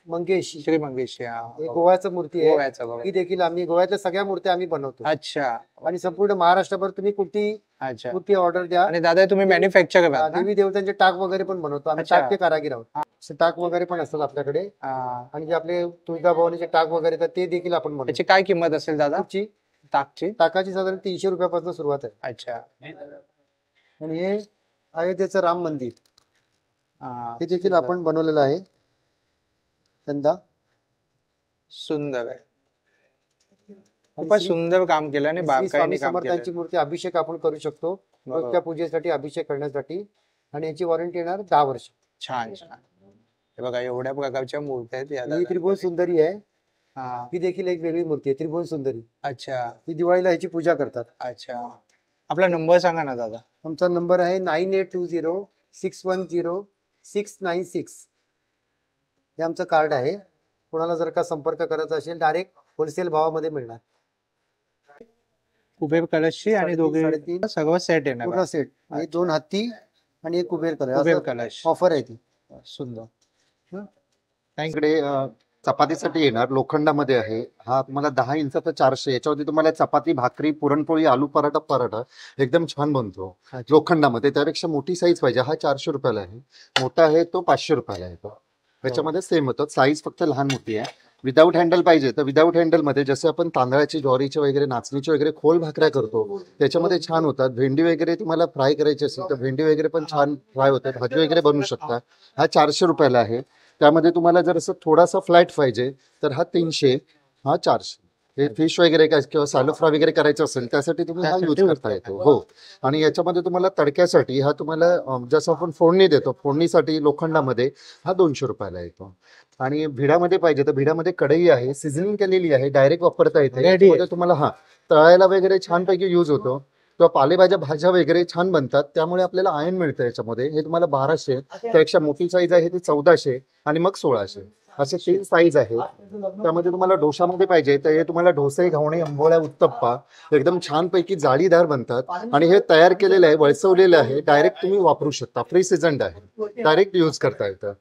मंगेश श्री मंगेश. हा, हे गोव्याचं मूर्ती आहे. गोव्याचं बरोबर. ही देखील आम्ही गोव्यातल्या सगळ्या मूर्त्या आम्ही बनवतो. अच्छा, आणि संपूर्ण महाराष्ट्रभर तुम्ही कुठली अच्छा. मूर्ती ऑर्डर द्या. आणि दादा तुम्ही मॅन्युफॅक्चर करता ना? देवी देवतांचे टाक वगैरे पण बनवतो आम्ही. अच्छा. टाकचे कारागीर आहोत. असे टाक वगैरे पण असतात आपल्याकडे. हा. आणि जे आपले तुळजाभवानीचे टाक वगैरे तर ते देखील आपण बनवतो. त्याची काय किंमत असेल दादा टाकची ताकची? टाकाची साधारण 300 रुपयापासून सुरुवात आहे. अच्छा. आणि हे अयोध्येचं राम मंदिर हा, हे देखील आपण बनवलेलं आहे. यंदा सुंदर आहे. खूपच सुंदर काम केलं आणि श्री बारकाईने स्वामी काम समर्थांची केलं. मूर्ती अभिषेक आपण करू शकतो. रोजच्या पूजेसाठी, अभिषेक करण्यासाठी. आणि याची वॉरंटी येणार 10 वर्ष. छान छान. हे बघा एवढ्या प्रकारच्या मूर्त्या आहेत या ही दादा. त्रिभुवन सुंदरी आहे. हा. ही देखील एक वेगळी मूर्ती आहे, त्रिभुवन सुंदरी. अच्छा ही दिवाळीला ह्याची पूजा करतात. अच्छा. आपला नंबर सांगा ना दादा. आमचा नंबर आहे 9820610696. हे आमचं कार्ड आहे. कोणाला जर का संपर्क करायचा असेल डायरेक्ट होलसेल भावामध्ये मिळणार. कुबेर कलशची आणि दोघे 3.5 सर्व सेट येणार पूर्ण सेट. आणि 2 हत्ती आणि एक कुबेर कुबेर कलश कलश. ऑफर आहे ती. सुंदर. इकडे चपातीसाठी येणार लोखंडामध्ये आहे. हा तुम्हाला 10 इंचाचा 400. याच्यावरती तुम्हाला चपाती, भाकरी, पुरणपोळी, आलू पराठा पराठा एकदम छान बनतो लोखंडामध्ये. त्यापेक्षा मोठी साईज पाहिजे, हा 400 रुपयाला आहे. मोठा आहे तो 500 रुपयाला येतो. त्याच्यामध्ये सेम होतं, साईज फक्त लहान मोठी आहे. विदाऊट हँडल पाहिजे तर विदाऊट हँडल मध्ये जसे आपण तांदळाची, ज्वारीचे वगैरे, नाचणीचे वगैरे खोल भाकऱ्या करतो त्याच्यामध्ये छान होतात. भेंडी वगैरे तुम्हाला फ्राय करायची असेल तर भेंडी वगैरे पण छान फ्राय होतात. भाजी वगैरे बनवू शकता. हा 400 रुपयाला आहे. त्यामध्ये तुम्हाला जर असं थोडासा फ्लॅट पाहिजे तर हा 300, हा 400. हे फिश वगैरे काय किंवा सॅलो फ्राय वगैरे करायचं असेल त्यासाठी तुम्ही हा यूज करता येतो. हो. आणि याच्यामध्ये तुम्हाला तडक्यासाठी हा तुम्हाला जसं आपण फोडणी देतो, फोडणीसाठी लोखंडामध्ये हा 200 रुपयाला येतो. आणि भिडामध्ये पाहिजे तर भिडामध्ये कढई आहे, सिझनिंग केलेली आहे, डायरेक्ट वापरता येते. याच्यामध्ये तुम्हाला हा तळायला वगैरे छानपैकी यूज होतो. किंवा पालेभाज्या, भाज्या वगैरे छान बनतात. त्यामुळे आपल्याला आयर्न मिळतं याच्यामध्ये. हे तुम्हाला 1200. त्यापेक्षा मोठी साईज आहे ती 1400 आणि मग 1600. असे 3 साईज आहे. त्यामध्ये तुम्हाला डोशामध्ये पाहिजे तर हे तुम्हाला डोसे, घावणे, आंबोळ्या, उत्तप्पा एकदम छानपैकी जाळीदार बनतात. आणि हे तयार केलेलं आहे, वळसवलेलं आहे, डायरेक्ट तुम्ही वापरू शकता. फ्री सीझन्ड आहे, डायरेक्ट यूज करता येतं.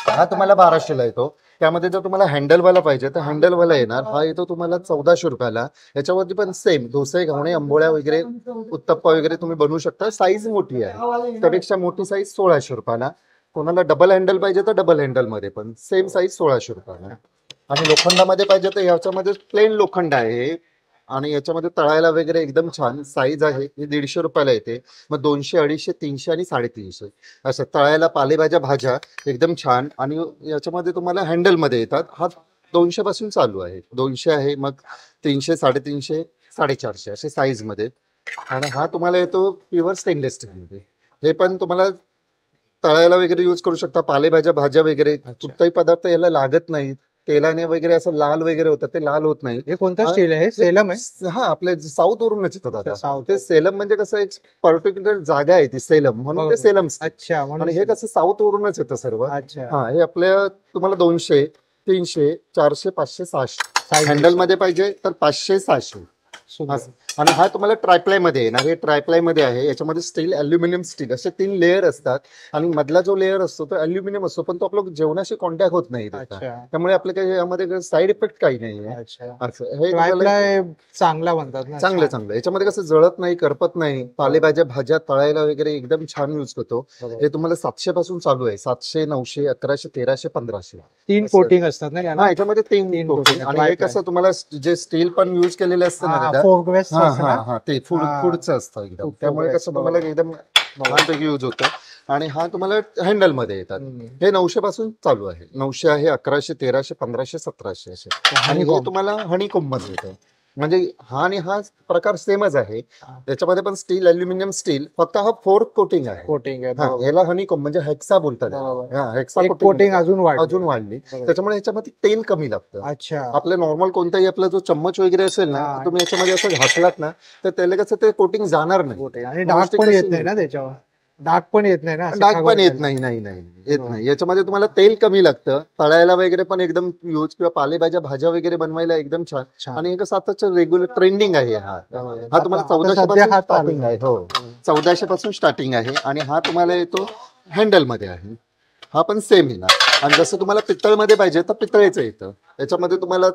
हा तुम्हाला 1200ला येतो. त्यामध्ये जर तुम्हाला हँडलवाला पाहिजे तर हँडलवाला येणार. हा येतो तुम्हाला 1400 रुपयाला. याच्यावरती पण सेम डोसे, घावणे, आंबोळ्या वगैरे, उत्तप्पा वगैरे तुम्ही बनवू शकता. साईज मोठी आहे. त्यापेक्षा मोठी साईज 1600 रुपयाला. कोणाला डबल हँडल पाहिजे तर डबल हँडल मध्ये पण सेम साईज 1600 रुपयाला. आणि लोखंडामध्ये पाहिजे तर याच्यामध्ये प्लेन लोखंड आहे. आणि याच्यामध्ये तळायला वगैरे एकदम छान साईज आहे. ही 150 रुपयाला येते. मग 200, 250, 300 आणि 350 असं तळायला पालेभाज्या, भाज्या एकदम छान. आणि याच्यामध्ये तुम्हाला हँडलमध्ये येतात. हा 200 पासून चालू आहे. 200 आहे, मग 300, 350, 450 असे साईज मध्ये. आणि हा तुम्हाला येतो प्युअर स्टेनलेस स्टीलमध्ये. हे पण तुम्हाला तळायला वगैरे यूज करू शकता. पालेभाज्या, भाज्या वगैरे कुठलाही पदार्थ याला लागत नाही. तेलाने वगैरे असं लाल वगैरे होतं ते लाल होत नाही. हे कोणतं स्टील आहे? सेलम आहे? हा, आपले साऊथ वरूनच येतात आता. ते सेलम म्हणजे कसं एक पर्टिक्युलर जागा आहे ती सेलम म्हणून ते सेलम. अच्छा. आणि हे कसं साऊथ वरूनच येतं सर्व. अच्छा. हा, हे आपल्या तुम्हाला 200, 300, 400, 500, 600 हँडल मध्ये पाहिजे तर 500, 600. आणि हा तुम्हाला ट्रायप्लाय मध्ये येणार. हे ट्रायप्लाय मध्ये आहे. याच्यामध्ये स्टील, अल्युमिनियम, स्टील असे 3 लेअर असतात. आणि मधला जो लेअर असतो तो अल्युमिनियम असतो, पण तो आपल्या जेवणाशी कॉन्टॅक्ट होत नाही. त्यामुळे आपल्या काही यामध्ये साईड इफेक्ट काही नाही आहे. ट्रायप्लाय चांगला बनतात ना? चांगलं चांगलं. याच्यामध्ये कसं जळत नाही, करपत नाही. पालेभाज्या, भाज्या तळायला वगैरे एकदम छान यूज होतो. हे तुम्हाला 700 पासून चालू आहे. 700, 900, 1100, 1300, 1500. 3 कोटिंग असतात ना? हा, याच्यामध्ये 3 कोटिंग. आणि हे कसं तुम्हाला जे स्टील पण यूज केलेले असतं ना, ते फूडचं असतं एकदम. त्यामुळे कसं तुम्हाला एकदम छानपैकी यूज होतं. आणि हा तुम्हाला हँडल मध्ये येतात. हे 900 पासून चालू आहे. 900 आहे, 1100, 1300, 1500, 1700 असे. आणि हे तुम्हाला हनीकोम्ब मध्ये येतं. म्हणजे हा आणि हा प्रकार सेमच आहे. त्याच्यामध्ये पण स्टील, अल्युमिनियम, स्टील, फक्त हा 4th कोटिंग आहे. याला हनीकोम्ब म्हणजे हेक्सा बोलतात. हेक्सा कोटिंग अजून वाढली. त्याच्यामुळे याच्यामध्ये तेल कमी लागतं. अच्छा. आपलं नॉर्मल कोणताही आपला जो चम्मच वगैरे असेल ना, तुम्ही याच्यामध्ये असं घासलात ना तर त्याला कसं ते कोटिंग जाणार नाही. आणि डाग पण येत नाही ना त्याच्यावर? डाग पण येत नाही ना? डाग पण येत नाही. नाही येत नाही. याच्यामध्ये तुम्हाला तेल कमी लागतं. तळायला वगैरे पण एकदम यूज, किंवा पालेभाज्या, भाज्या वगैरे बनवायला एकदम छान. आणि कसं आताचं रेग्युलर ट्रेंडिंग आहे. हा तुम्हाला 1400 पासून स्टार्टिंग आहे. हो, 1400 पासून स्टार्टिंग आहे. आणि हा तुम्हाला येतो हँडल मध्ये आहे. हा पण सेम येणार. आणि जसं तुम्हाला पितळमध्ये पाहिजे तर पितळेचं येतं. याच्यामध्ये तुम्हाला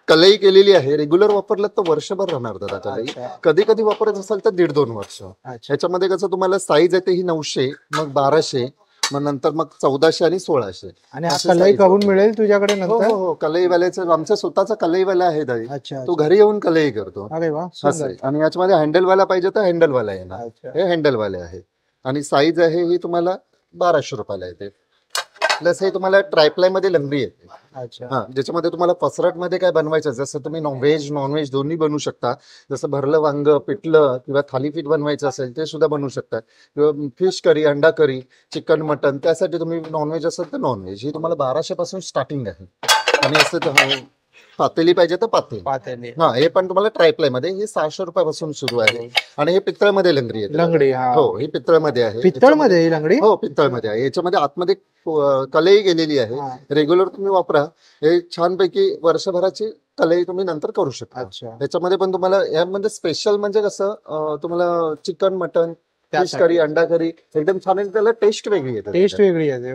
कलई केलेली आहे. रेग्युलर वापरलं तर वर्षभर राहणार दादा कलई. कधी कधी वापरत असाल तर 1.5-2 वर्ष. याच्यामध्ये कसं तुम्हाला साईज आहे ते ही 900, मग 1200, मग नंतर मग 1400 आणि 1600. आणि कलई करून मिळेल तुझ्याकडे नंतर? हो, कलईवाल्याचं आमचा स्वतःचा कलईवाला आहे दाई. तो घरी येऊन कलई करतो. अरे वा. आणि याच्यामध्ये हँडलवाला पाहिजे तर हँडलवाला येणार. हे हँडलवाले आहे. आणि साईज आहे ही तुम्हाला 1200 रुपयाला येते. प्लस हे तुम्हाला ट्रायप्लाय मध्ये लंगडी येते. अच्छा. हा, ज्याच्यामध्ये तुम्हाला पसरट मध्ये काय बनवायचं, जसं तुम्ही व्हेज नॉनव्हेज दोन्ही बनवू शकता. जसं भरलं वांग, पिठलं किंवा थालीपीठ बनवायचं असेल ते सुद्धा बनवू शकता, किंवा फिश करी, अंडा करी, चिकन, मटन, त्यासाठी तुम्ही नॉनव्हेज असेल तर नॉनव्हेज. ही तुम्हाला 1200 पासून स्टार्टिंग आहे. आणि असं पातेली पाहिजे तर पातेली. हा, हे पण तुम्हाला ट्रायप्लाय मध्ये हे 600 रुपयापासून सुरू आहे. आणि हे पितळमध्ये लंगडी आहे. लंगडी. हो, ही पितळमध्ये आहे. पितळमध्ये ही लंगडी. हो, पितळमध्ये आहे. याच्यामध्ये आतमध्ये कलई गेलेली आहे. रेग्युलर तुम्ही वापरा, हे छानपैकी वर्षभराची कलई तुम्ही नंतर करू शकता. त्याच्यामध्ये पण तुम्हाला यामध्ये स्पेशल म्हणजे कसं, तुम्हाला चिकन, मटन, फिश करी, अंडा करी एकदम छान आहे. त्याला टेस्ट वेगळी येते. टेस्ट वेगळी आहे.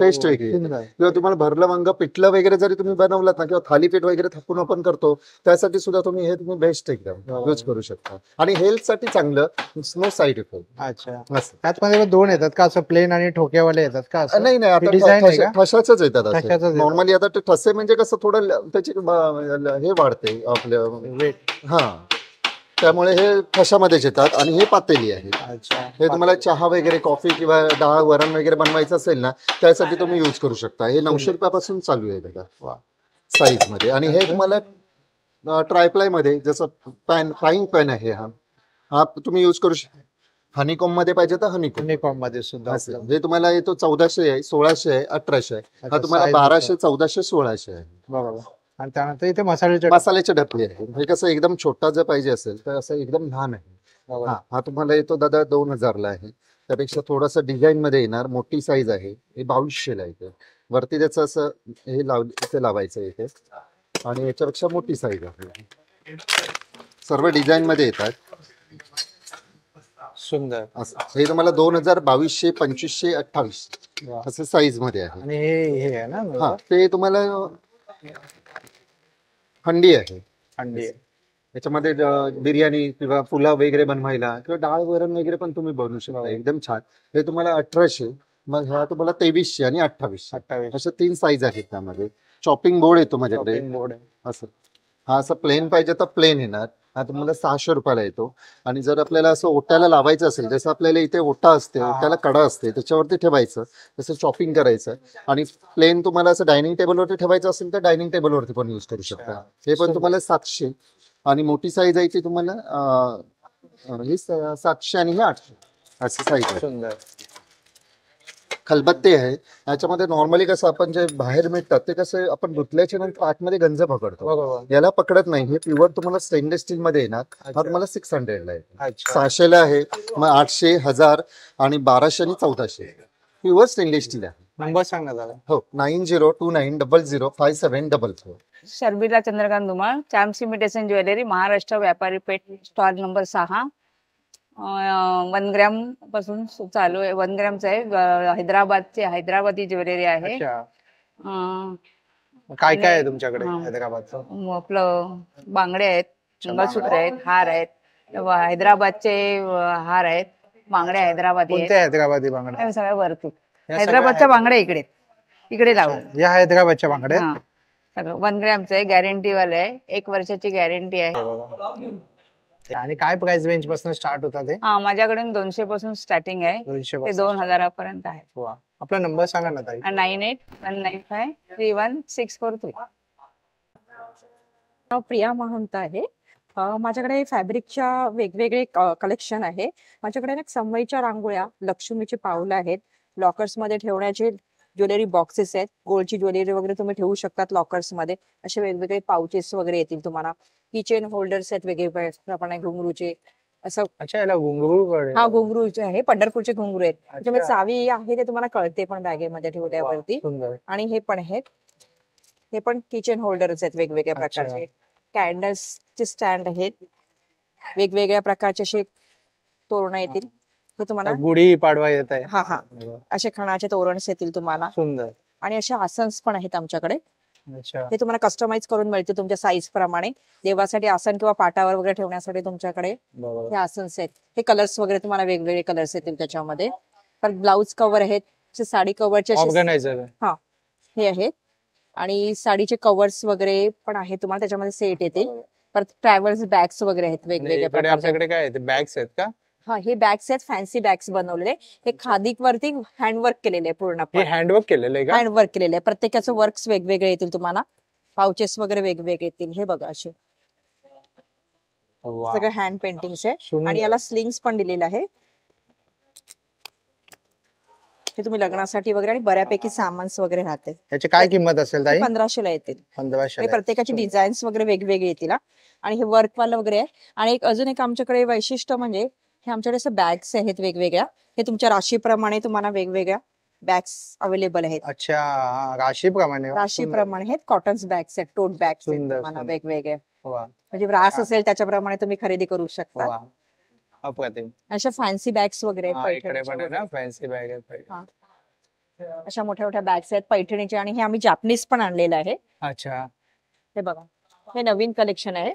किंवा तुम्हाला भरलं वांग, पिठलं वगैरे जरी तुम्ही बनवलात ना, किंवा थालीपीठ वगैरे थापून आपण करतो, त्यासाठी सुद्धा तुम्ही हे बेस्ट एकदम यूज करू शकता. आणि हेल्थ साठी चांगलं, नो साईड इफेक्ट. अच्छा. त्यामध्ये 2 येतात का, असं प्लेन आणि ठोक्यावाले येतात का? नाही, आता ठशाच येतात. नॉर्मली आता ते ठसे म्हणजे कसं थोडं त्याची हे वाढते आपलं वेट. हा, त्यामुळे हे ठशामध्येच येतात. आणि हे पातेली आहे. हे तुम्हाला चहा वगैरे, कॉफी किंवा डाळ, वरण वगैरे बनवायचं असेल ना, त्यासाठी तुम्ही यूज करू शकता. हे 900 रुपयापासून चालू आहे त्याला साईज मध्ये. आणि हे तुम्हाला ट्रायप्लाय मध्ये, जसं फ्राईंग पॅन आहे, हा तुम्ही यूज करू शकता. हनीकॉम मध्ये पाहिजे तर हनीकॉम मध्ये सुद्धा. हे तुम्हाला येतो 1400 आहे, 1600 आहे, 1800 आहे. हा तुम्हाला 1200, 1400, 1600 आहे. बरोबर. आणि त्यानंतर इथे मसाल्याचे डबे आहे. हे कसं एकदम छोटा जर पाहिजे असेल तर असं एकदम लहान आहे. हा तुम्हाला येतो दादा 2000 ला आहे. त्यापेक्षा थोडस डिझाईन मध्ये येणार, मोठी साईज आहे. हे 2200 ला येते. वरती त्याचं असं हे इथे लावायचं इथे. आणि याच्यापेक्षा मोठी साईज आहे. सर्व डिझाईन मध्ये येतात. सुंदर. हे तुम्हाला 2000, 2200, 2500, 2800 असं साईज मध्ये आहे. आणि हे आहे ना. हा, ते तुम्हाला हंडी आहे. याच्यामध्ये बिर्याणी किंवा पुलाव वगैरे बनवायला, किंवा डाळ, वरण वगैरे पण तुम्ही बनवू शकता. एकदम छान. हे तुम्हाला 1800, मग हा तुम्हाला 2300 आणि 2800 अशा 3 साईज आहेत. त्यामध्ये चॉपिंग बोर्ड येतो माझ्याकडे. असं हा असं प्लेन पाहिजे तर प्लेन येणार. हा तुम्हाला 600 रुपयाला येतो. आणि जर आपल्याला असं ओट्याला लावायचं असेल, जसं आपल्याला इथे ओटा असते, ओट्याला कडा असते, त्याच्यावरती ठेवायचं, तसं चॉपिंग करायचं. आणि प्लेन तुम्हाला असं डायनिंग टेबलवरती ठेवायचं असेल तर डायनिंग टेबलवरती पण यूज करू शकता. हे पण तुम्हाला 700. आणि मोठी साईज आहे ती तुम्हाला 700 आणि हे 800 अशी साईज आहे. खलबत्ते आहे. याच्यामध्ये नॉर्मली कसं आपण जे बाहेर मिळतात ते कसं आपण धुतल्याच्या नंतर आतमध्ये गंज पकडतो, याला पकडत नाही. हे प्युअर तुम्हाला स्टेनलेस स्टील मध्ये येणार. हा तुम्हाला 600 ला आहे. 600 ला आहे. मग 800, 1000 आणि 1200 आणि 1400 प्युअर स्टेनलेस स्टील आहे. नंबर सांग ना दादा. हो, 9029005744. Sharmila Chandrakant Dhumal, champs imitation jewellery, Maharashtra व्यापारी पेठ, स्टॉल नंबर 6. 1 ग्रॅम पासून चालू आहे. 1 ग्रॅमचं आहे. हैदराबादी ज्वेलरी आहे. काय काय आहे तुमच्याकडे हैदराबादचं? आपलं बांगडे आहेत, मंगळसूत्र आहेत, हार आहेत, हैदराबादचे हार आहेत, बांगड्या हैदराबादी आहेत. हैदराबादी बांगड्या सगळ्या वरती हैदराबादच्या बांगड्या इकडे लावू. या हैदराबादच्या बांगड्या सगळं 1 ग्रॅमचं आहे. गॅरंटी वाले आहे. 1 वर्षाची गॅरंटी आहे. आणि काय प्राइस रेंज पासून स्टार्ट होतात ते? माझ्याकडे 200 पासून स्टार्टिंग आहे. ते 2000 पर्यंत आहे. आपला नंबर सांगा ना ताई. 9819531643. प्रिया महंत आहे. माझ्याकडे फॅब्रिकच्या वेगवेगळे कलेक्शन आहे. माझ्याकडे ना समईच्या रांगोळ्या, लक्ष्मीची पावलं आहेत, लॉकर्स मध्ये ठेवण्याचे ज्वेलरी बॉक्सेस आहेत. गोल्डची ज्वेलरी वगैरे तुम्ही ठेवू शकतात लॉकर्स मध्ये. असे वेगवेगळे पाउचेस वगैरे येतील तुम्हाला. किचन होल्डर्स आहेत वेगवेगळे प्रमाणे, घुंगरूचे असं. अच्छा, याला घुंगरू? हा, घुंगरूचे आहे. पंढरपूरचे घुंगरू आहेत. त्याच्यामध्ये चावी आहे ते तुम्हाला कळते पण बॅगेमध्ये ठेवल्यावरती. आणि हे पण आहेत. हे पण किचन होल्डर्स आहेत वेगवेगळ्या प्रकारचे. कॅन्डल्सचे स्टँड आहेत. वेगवेगळ्या प्रकारचे असे तोरण येतील. हे तुम्हाला गुढी पाडवा येत आहे. हा, असे खणाचे तोरणस येतील तुम्हाला. सुंदर. आणि असे आसन्स पण आहेत आमच्याकडे. हे तुम्हाला कस्टमाइज करून मिळते तुमच्या साईज प्रमाणे. देवासाठी आसन किंवा पाटावर वगैरे ठेवण्यासाठी तुमच्याकडे हे आसन्स आहेत. हे कलर्स वगैरे तुम्हाला वेगवेगळे कलर्स येतील त्याच्यामध्ये. परत ब्लाउज कव्हर आहेत. साडी कव्हरचे हा हे आहेत. आणि साडीचे कव्हर्स वगैरे पण आहेत तुम्हाला त्याच्यामध्ये सेट येतील. परत ट्रॅव्हल्स बॅग्स वगैरे आहेत वेगवेगळ्या प्रकारचे. आपल्याकडे काय बॅग्स आहेत का? हा, हे बॅग्स आहेत, फॅन्सी बॅग्स बनवलेले. हे खादी वरती हँडवर्क केलेले आहे हे पूर्णपणे. हँडवर्क केलेलं आहे का? हँडवर्क केलेले आहे. प्रत्येकाचं वर्क्स वेगवेगळे येतील तुम्हाला. पाउचेस वगैरे वेगवेगळे येतील. हे बघा असे वा, सगळे हँड पेंटिंग्स आहे. सुंदर. आणि याला स्लिंग्स पण दिलेलं आहे. हे तुम्ही लग्नासाठी वगैरे आणि बऱ्यापैकी सामान्स वगैरे राहते. याची काय किंमत असेल ताई? 1500 ला येतील. 1500 हे प्रत्येकाची डिझाईन्स वगैरे वेगवेगळे येतील हा. आणि हे वर्क वाला वगैरे आहे. आणि अजून एक आमच्याकडे वैशिष्ट्य म्हणजे हे आमच्याकडे असं बॅग्स आहेत वेगवेगळ्या. हे तुमच्या राशीप्रमाणे तुम्हाला वेगवेगळ्या बॅग्स अवेलेबल आहेत. अच्छा, हा, राशीप्रमाणे. राशीप्रमाणे आहेत. कॉटन्स बॅग्स आहेत, टोट बॅग्स आहेत सुंदर, तुम्हाला सुंदर. वेगवेगळे. वा, म्हणजे रास असेल त्याच्याप्रमाणे तुम्ही खरेदी करू शकता. वा, अप्रतिम. अशा फॅन्सी बॅग्स वगैरे आहेत हा, इकडे पैठणीच्या पण आहे ना वगैरे. फॅन्सी बॅग आहे. हा. अशा मोठ्या मोठ्या बॅग्स आहेत पैठणीच्या. आणि हे आम्ही जापनीज पण आणलेलं आहे. अच्छा, हे बघा, हे नवीन कलेक्शन आहे.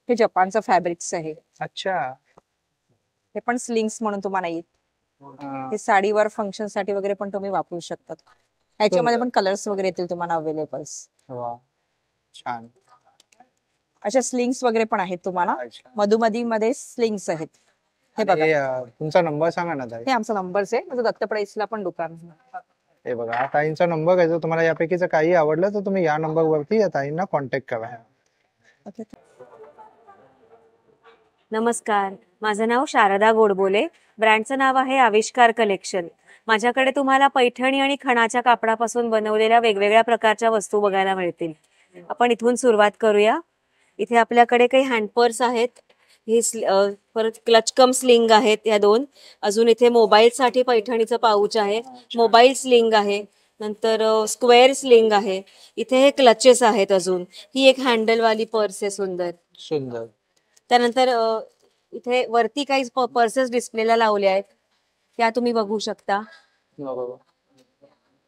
हे जपानचं फॅब्रिक्स आहे. अच्छा. हे पण स्लिंग्स म्हणून तुम्हाला येईल. हा, हे साडीवर फंक्शन साठी वगैरे पण तुम्ही वापरू शकतात. ह्याच्यामध्ये पण कलर्स वगैरे येतील तुम्हाला अवेलेबल्स. वा, छान. अशा स्लिंग्स वगैरे पण आहेत तुम्हाला. अच्छा. मधुमधी मध्ये स्लिंग्स आहेत. हे बघा, आणि, तुमचा नंबर सांगा ना ताई. हे आमचा नंबर्स आहे. माझं दत्त प्लेसला पण दुकान आहे. हे बघा, हा ताईंचा नंबर आहे. जर तुम्हाला यापैकीच काही आवडलं तर तुम्ही या नंबर वरती या ताईंना कॉन्टॅक्ट करा. नमस्कार, माझं नाव शारदा गोडबोले. ब्रँडचं नाव आहे आविष्कार कलेक्शन. माझ्याकडे तुम्हाला पैठणी आणि खणाच्या कापडापासून बनवलेल्या वेगवेगळ्या प्रकारच्या वस्तू बघायला मिळतील. आपण इथून सुरुवात करूया. इथे आपल्याकडे काही हँडपर्स आहेत. हे परत क्लचकम स्लिंग आहेत या दोन. अजून इथे मोबाईल साठी पैठणीचं पाऊच आहे. मोबाईल स्लिंग आहे. नंतर स्क्वेअर स्लिंग आहे. इथे हे क्लचेस आहेत. अजून ही एक हँडलवाली पर्स आहे सुंदर. सुंदर. त्यानंतर इथे वरती काही पर्सेस डिस्प्लेला लावले आहेत, त्या तुम्ही बघू शकता. बरोबर.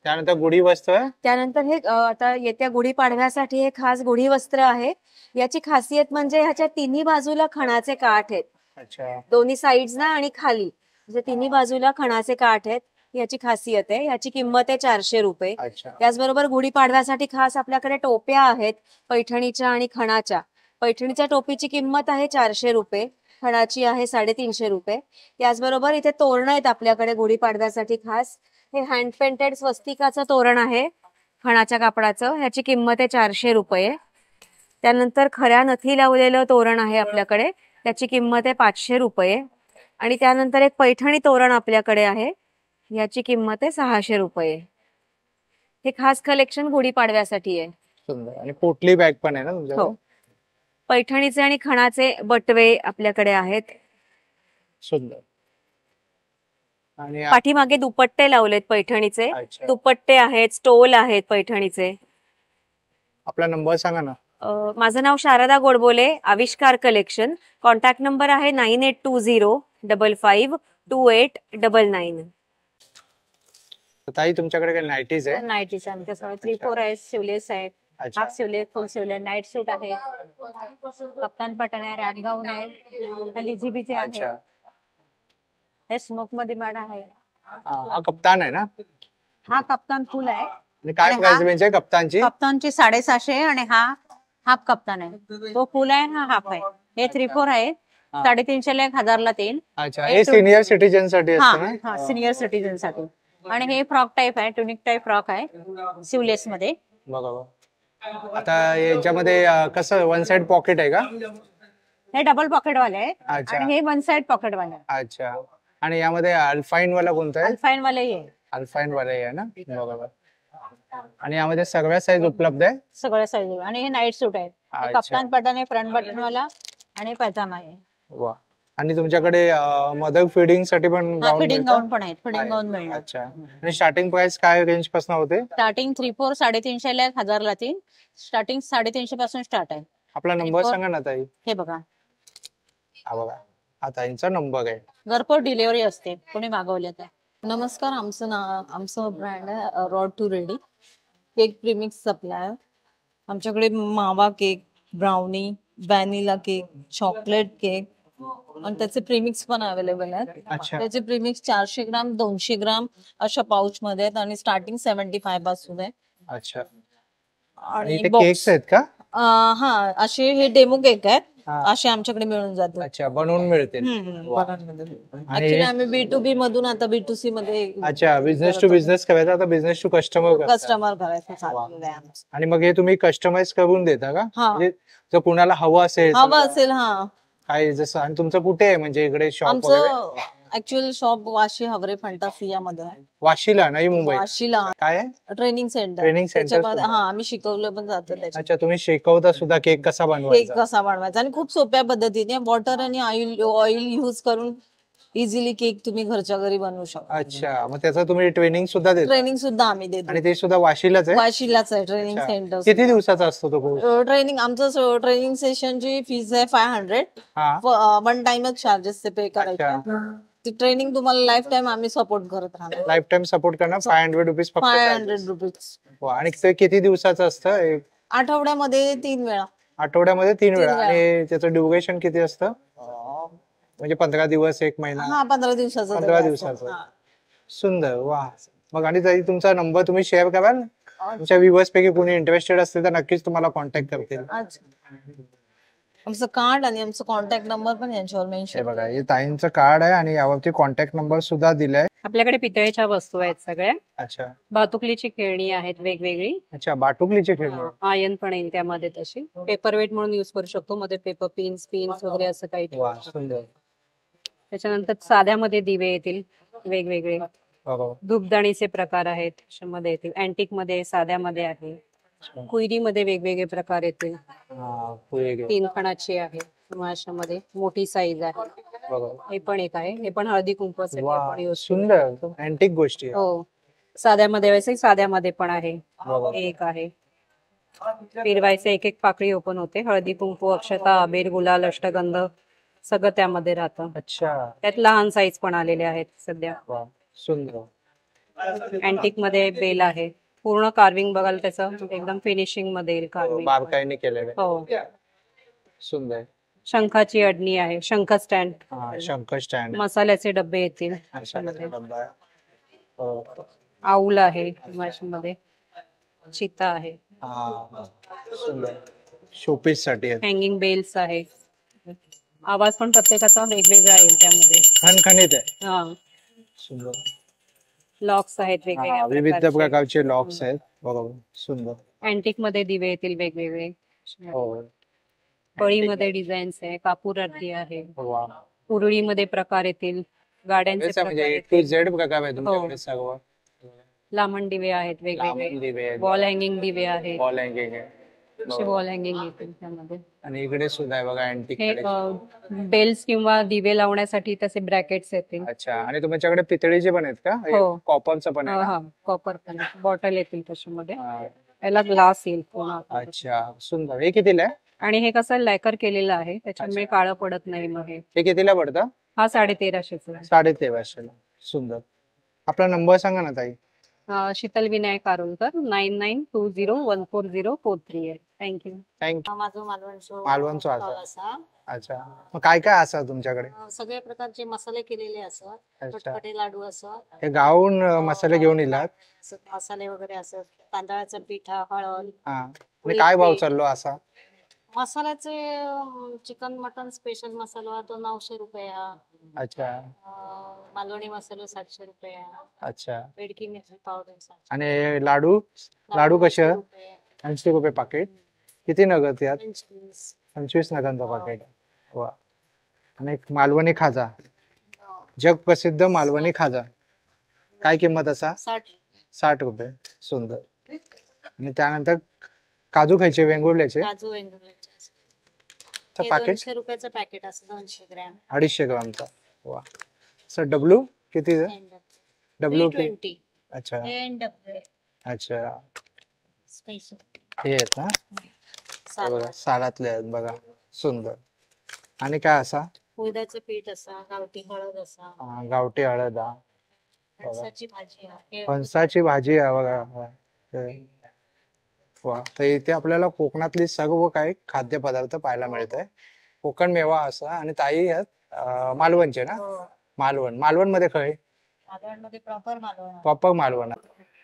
त्यानंतर गुढी वस्त्र. त्यानंतर हे आता येत्या गुढीपाडव्यासाठी हे खास गुढी वस्त्र आहे. याची खासियत म्हणजे ह्याच्या तिन्ही बाजूला खणाचे काठ आहेत. अच्छा. दोन्ही साइड्स ना आणि खाली म्हणजे तिन्ही बाजूला खणाचे काठ आहेत. याची खासियत आहे. याची किंमत आहे 400 रुपये. अच्छा. त्याचबरोबर गुढीपाडव्यासाठी खास आपल्याकडे टोप्या आहेत पैठणीच्या आणि खणाच्या. पैठणीच्या टोपीची किंमत आहे 400 रुपये. खणाची आहे 350 रुपये. त्याचबरोबर इथे तोरणं आहेत आपल्याकडे गुढीपाडव्यासाठी खास. हे हँड पेंटेड स्वस्तिकाचं तोरण आहे खणाच्या कापडाचं. ह्याची किंमत आहे 400 रुपये. त्यानंतर खऱ्या नथी लावलेलं तोरण आहे आपल्याकडे. त्याची किंमत आहे 500 रुपये. आणि त्यानंतर एक पैठणी तोरण आपल्याकडे आहे. याची किंमत आहे 600 रुपये. हे खास कलेक्शन गुढीपाडव्यासाठी आहे. सुंदर. आणि पोटली बॅग पण आहे ना तुमच्याकडे? हो, पैठणीचे आणि खणाचे बटवे आपल्याकडे आहेत. सुंदर. आणि पाठीमागे दुपट्टे लावलेत पैठणीचे. अच्छा. दुपट्टे आहेत, स्टोल आहेत पैठणीचे. आपला नंबर सांगा ना. माझं नाव शारदा गोडबोले, आविष्कार कलेक्शन. कॉन्टॅक्ट नंबर आहे 9820552899. ताई तुमच्याकडे काही नाईटीज आहे? नाईटीज आमच्यासमोर 3-4 आहेत, शिवलेस आहेत, अच्छा. हाफ शिवले, फुल शिवले, नाईट सूट आहे, कप्तान पटन आहे, रॅप गाऊन आहे, लिझीबीचे आहे, अच्छा. हे स्मोक मध्ये मॅड आहे. हा कप्तान आहे ना? हा कप्तान फुल आहे. आणि काय आणि प्राइस हा- रेंज आहे कप्तानची? कप्तानची 750 आणि हा हाफ कप्तान आहे. तो फुल आहे, हा हाफ आहे. हे 3-4 आहे, 350 ला 1000 ला 3. अच्छा. हे सिनियर सिटीजन साठी हा असतं ना? हा सिनियर सिटीजन साठी. आणि हे फ्रॉक टाईप आहे, टुनिक टाईप फ्रॉक आहे, सिवलेस मध्ये. बघा. आता याच्यामध्ये कसं वन साइड पॉकेट आहे का? हे डबल पॉकेट वाले आहे अच्छा. आणि हे वन साइड पॉकेट वाले आहे. अच्छा. आणि यामध्ये अल्फाईन वाला कोणता आहे? अल्फाईन वाले आहे, अल्फाईन वाला आहे ना? बरोबर. आणि यामध्ये सगळ्या साईज उपलब्ध आहे? सगळ्या साईज. आणि हे नाईट सूट आहे, अच्छा. कप्तान पटन आहे, फ्रंट बटन वाला आणि पैजामा आहे. वा. आणि तुमच्याकडे मदर फिडिंग साठी पण गाऊन फिडिंग मिळतात? गाऊन पण आहेत, फिडिंग गाऊन मिळणार. अच्छा. आणि स्टार्टिंग प्राइस काय रेंज पासून होते? स्टार्टिंग 3-4 350 ला 1000 ला 3. स्टार्टिंग 350 पासून स्टार्ट आहे. आपला नंबर सांगा ना ताई. हे बघा, हा बघा, हा ताईंचा नंबर आहे. घरपोच डिलिव्हरी असते कोणी मागवले तर. नमस्कार, आमचं ब्रँड आहे road to ready cake premix supplier. आमच्याकडे mawa cake, brownie, vanilla cake, chocolate cake आणि त्याचे प्रीमिक्स पण अवेलेबल आहेत. अच्छा. त्याचे प्रीमिक्स 400 ग्राम, 200 ग्राम अशा पाऊच मध्ये आहेत आणि स्टार्टिंग 75 पासून आहे. अच्छा. आणि इथे box- केक्स आहेत का? हा, असे हे डेमो केक आहेत. असे आमच्याकडे मिळून जातात. अच्छा, बनवून मिळतील. ऍक्च्युली आम्ही B2B मधून आता B2C मध्ये अच्छा, बिझनेस टू बिझनेस करायचा, आता बिझनेस टू कस्टमर कस्टमर करायचं चाललेलं आहे आमचं. आणि मग हे तुम्ही कस्टमाइज करून देता का? हा. म्हणजे जर कुणाला हवं असेल हवं असेल हा. काय जसं, आणि तुमचं कुठे आहे म्हणजे इकडे शॉप वगैरे? आमचं ऍक्च्युअल शॉप वाशी हवरे फंटासिया मध्ये आहे. वाशीला, नाही मुंबई? वाशीला काय आहे? Training centre. Training centre. हा, आम्ही शिकवलं पण जातं त्याच्यात. अच्छा, तुम्ही शिकवता सुद्धा केक कसा केक बनवायचा? कसा बनवायचा, आणि खूप सोप्या पद्धतीने वॉटर आणि ऑइल यूज करून इझिली केक तुम्ही घरच्या घरी बनवू शकता. अच्छा, मग त्याचं तुम्ही ट्रेनिंग सुद्धा देता? ट्रेनिंग सुद्धा आम्ही देतो. आणि ते सुद्धा वाशीलाच आहे? वाशीलाच आहे ट्रेनिंग अच्छा. सेंटर. किती दिवसाचा असतो तो कोर्स? ट्रेनिंग आमचं ट्रेनिंग सेशनची फीज आहे 500. हा. वन टाइमच चार्जेस ते पे करायचे. ती ट्रेनिंग तुम्हाला लाईफ टाइम आम्ही सपोर्ट करत राहणार. लाईफ टाइम सपोर्ट करणार. 500 रुपीज फक्त. 500 रुपीज. आणि ते किती दिवसाचं असतं? आठवड्यामध्ये 3 वेळा. आठवड्यामध्ये 3 वेळा. वेळा. आणि त्याचं ड्युरेशन किती असतं? म्हणजे 15 दिवस, 1 महिना? हा, 15 दिवसाचा. 15 दिवसाचं. सुंदर, वा. मग आणि ताई तुमचा नंबर तुम्ही शेअर कराल? तुमच्या व्ह्युअर्स पैकी कोणी इंटरेस्टेड असतील तर नक्कीच तुम्हाला कॉन्टॅक्ट करतील. आमचं कार्ड आणि आमचं कॉन्टॅक्ट नंबर पण यांच्यावर हे मेन्शन. बघा, हे ताईंचं कार्ड आहे आणि यावरती कॉन्टॅक्ट नंबर सुद्धा दिलाय. आपल्याकडे पितळेच्या वस्तू आहेत सगळ्या. अच्छा. भातुकलीची खेळणी आहेत वेगवेगळी. अच्छा, बाटुकलीची खेळणी. आयन पण येईल त्यामध्ये तशी. पेपरवेट म्हणून युज करू शकतो, मध्ये पेपर पिन्स वगैरे असं काही. वा, सुंदर. त्याच्यानंतर साध्यामध्ये दिवे येतील वेगवेगळे. बरोबर. धूपदाणीचे प्रकार आहेत त्याच्यामध्ये येतील. अँटिक मध्ये, साध्यामध्ये आहे. कुयरीमध्ये वेगवेगळे प्रकार येतील. 3 खणाची आहे माशामध्ये, मोठी साईज आहे. हे पण एक आहे, हे पण हळदी कुंकवासाठी आपण यूज. सुंदर अँटिक गोष्टी. हो, साध्यामध्ये वैसे साध्यामध्ये पण आहे. एक आहे फिरवायचे, एक पाकळी ओपन होते. हळदी कुंकू, अक्षता, अबीर, गुलाल, अष्टगंध सगळं त्यामध्ये राहतं. अच्छा. त्यात लहान साईज पण आलेले आहेत सध्या. सुंदर. अँटिक मध्ये बेल आहे. पूर्ण कार्विंग बघाल त्याचं एकदम फिनिशिंग मध्ये येईल कार्विंग. बारकाईने केलेलं. हो. सुंदर. शंखाची अडणी आहे. शंख स्टँड. शंख स्टँड. मसाल्याचे डबे येतील. आऊल आहे माशामध्ये. चिता आहे. सुंदर. शोपीस साठी हँगिंग बेल्स आहे. आवाज पण प्रत्येकाचा वेगवेगळा येईल त्यामध्ये. खणखणीत आहे. हा. सुंदर. लॉक्स आहेत वेगवेगळ्या विविध प्रकारचे लॉक्स आहेत. बरोबर. सुंदर. अँटिक मध्ये दिवे येतील वेगवेगळे. हो. पळीमध्ये डिझाईन्स आहे. कापूर आरती आहे. उरुळीमध्ये प्रकार येतील. गाड्यांचे प्रकार टू झेड प्रकार आहे तुमच्याकडे सर्व. लांबण दिवे आहेत वेगवेगळे. वॉल हँगिंग दिवे आहेत. वॉल हँगिंग आहे. वॉल हँगिंग येतील त्यामध्ये. आणि इकडे सुद्धा आहे बघा अँटिक. हे बेल्स किंवा दिवे लावण्यासाठी तसे ब्रॅकेट्स येतील. अच्छा. आणि तुमच्याकडे पितळीचे पण आहेत का? हो. कॉपरचं पण आहे. हा, कॉपर पण. बॉटल येतील त्याच्यामध्ये. याला ग्लास येईल पूर्ण. अच्छा, सुंदर. हे कितीला आहे? आणि हे कसं लॅकर केलेलं आहे त्याच्यामुळे काळं पडत नाही. मग हे कितीला पडतं? हा 1350. 1350. सुंदर. आपला नंबर सांगा ना ताई. शीतल विनायक कारुलकर. 9920140443 आहे. थँक्यू. थँक्यू. माझं मालवणचं असा. अच्छा. मग काय काय असं तुमच्याकडे? सगळ्या प्रकारचे मसाले केलेले असतात. खटखटे लाडू असतात. हे गावून मसाले घेऊन येलात? मसाले वगैरे असतात. तांदळाचा पिठा, हळद. आणि काय भाव चाललो असा? मसाल्याचे चिकन मटन स्पेशल मसाला तो 900 रुपये. अच्छा. मालवणी मसाला 700 रुपये. अच्छा. बेडकी मिरची पावडर. आणि लाडू? लाडू कसे? 80 रुपये पाकिट. किती नग यात? 25 नगांचा पाकिट. वा. आणि मालवणी खाजा, जग प्रसिद्ध मालवणी खाजा, काय किंमत असा? 60 रुपये. सुंदर. आणि त्यानंतर काजू खायचे वेंगुर्ल्याचे. काजू वेंगुर्ल्याचे पाकिट 200 रुपयाचं पॅकेट असतं. 200 ग्रॅम. 250 ग्रामचा. वा. सर डब्ल्यू किती? डब्ल्यू. अच्छा. अच्छा. स्पेशल हे आहेत ना? सालातले आहेत बघा. सुंदर. आणि काय असा? उडदाचं पीठ असा. गावठी हळद असा. गावठी हळद. फणसाची भाजी आहे. फणसाची भाजी आहे बघा. वा. तर इथे आपल्याला कोकणातली सर्व काही खाद्यपदार्थ पाहायला मिळत आहे. कोकण मेवा असा. आणि ताई आहेत मालवणचे ना? मालवण मध्ये खय? मालवणमध्ये प्रॉपर मालवण. प्रॉपर मालवण.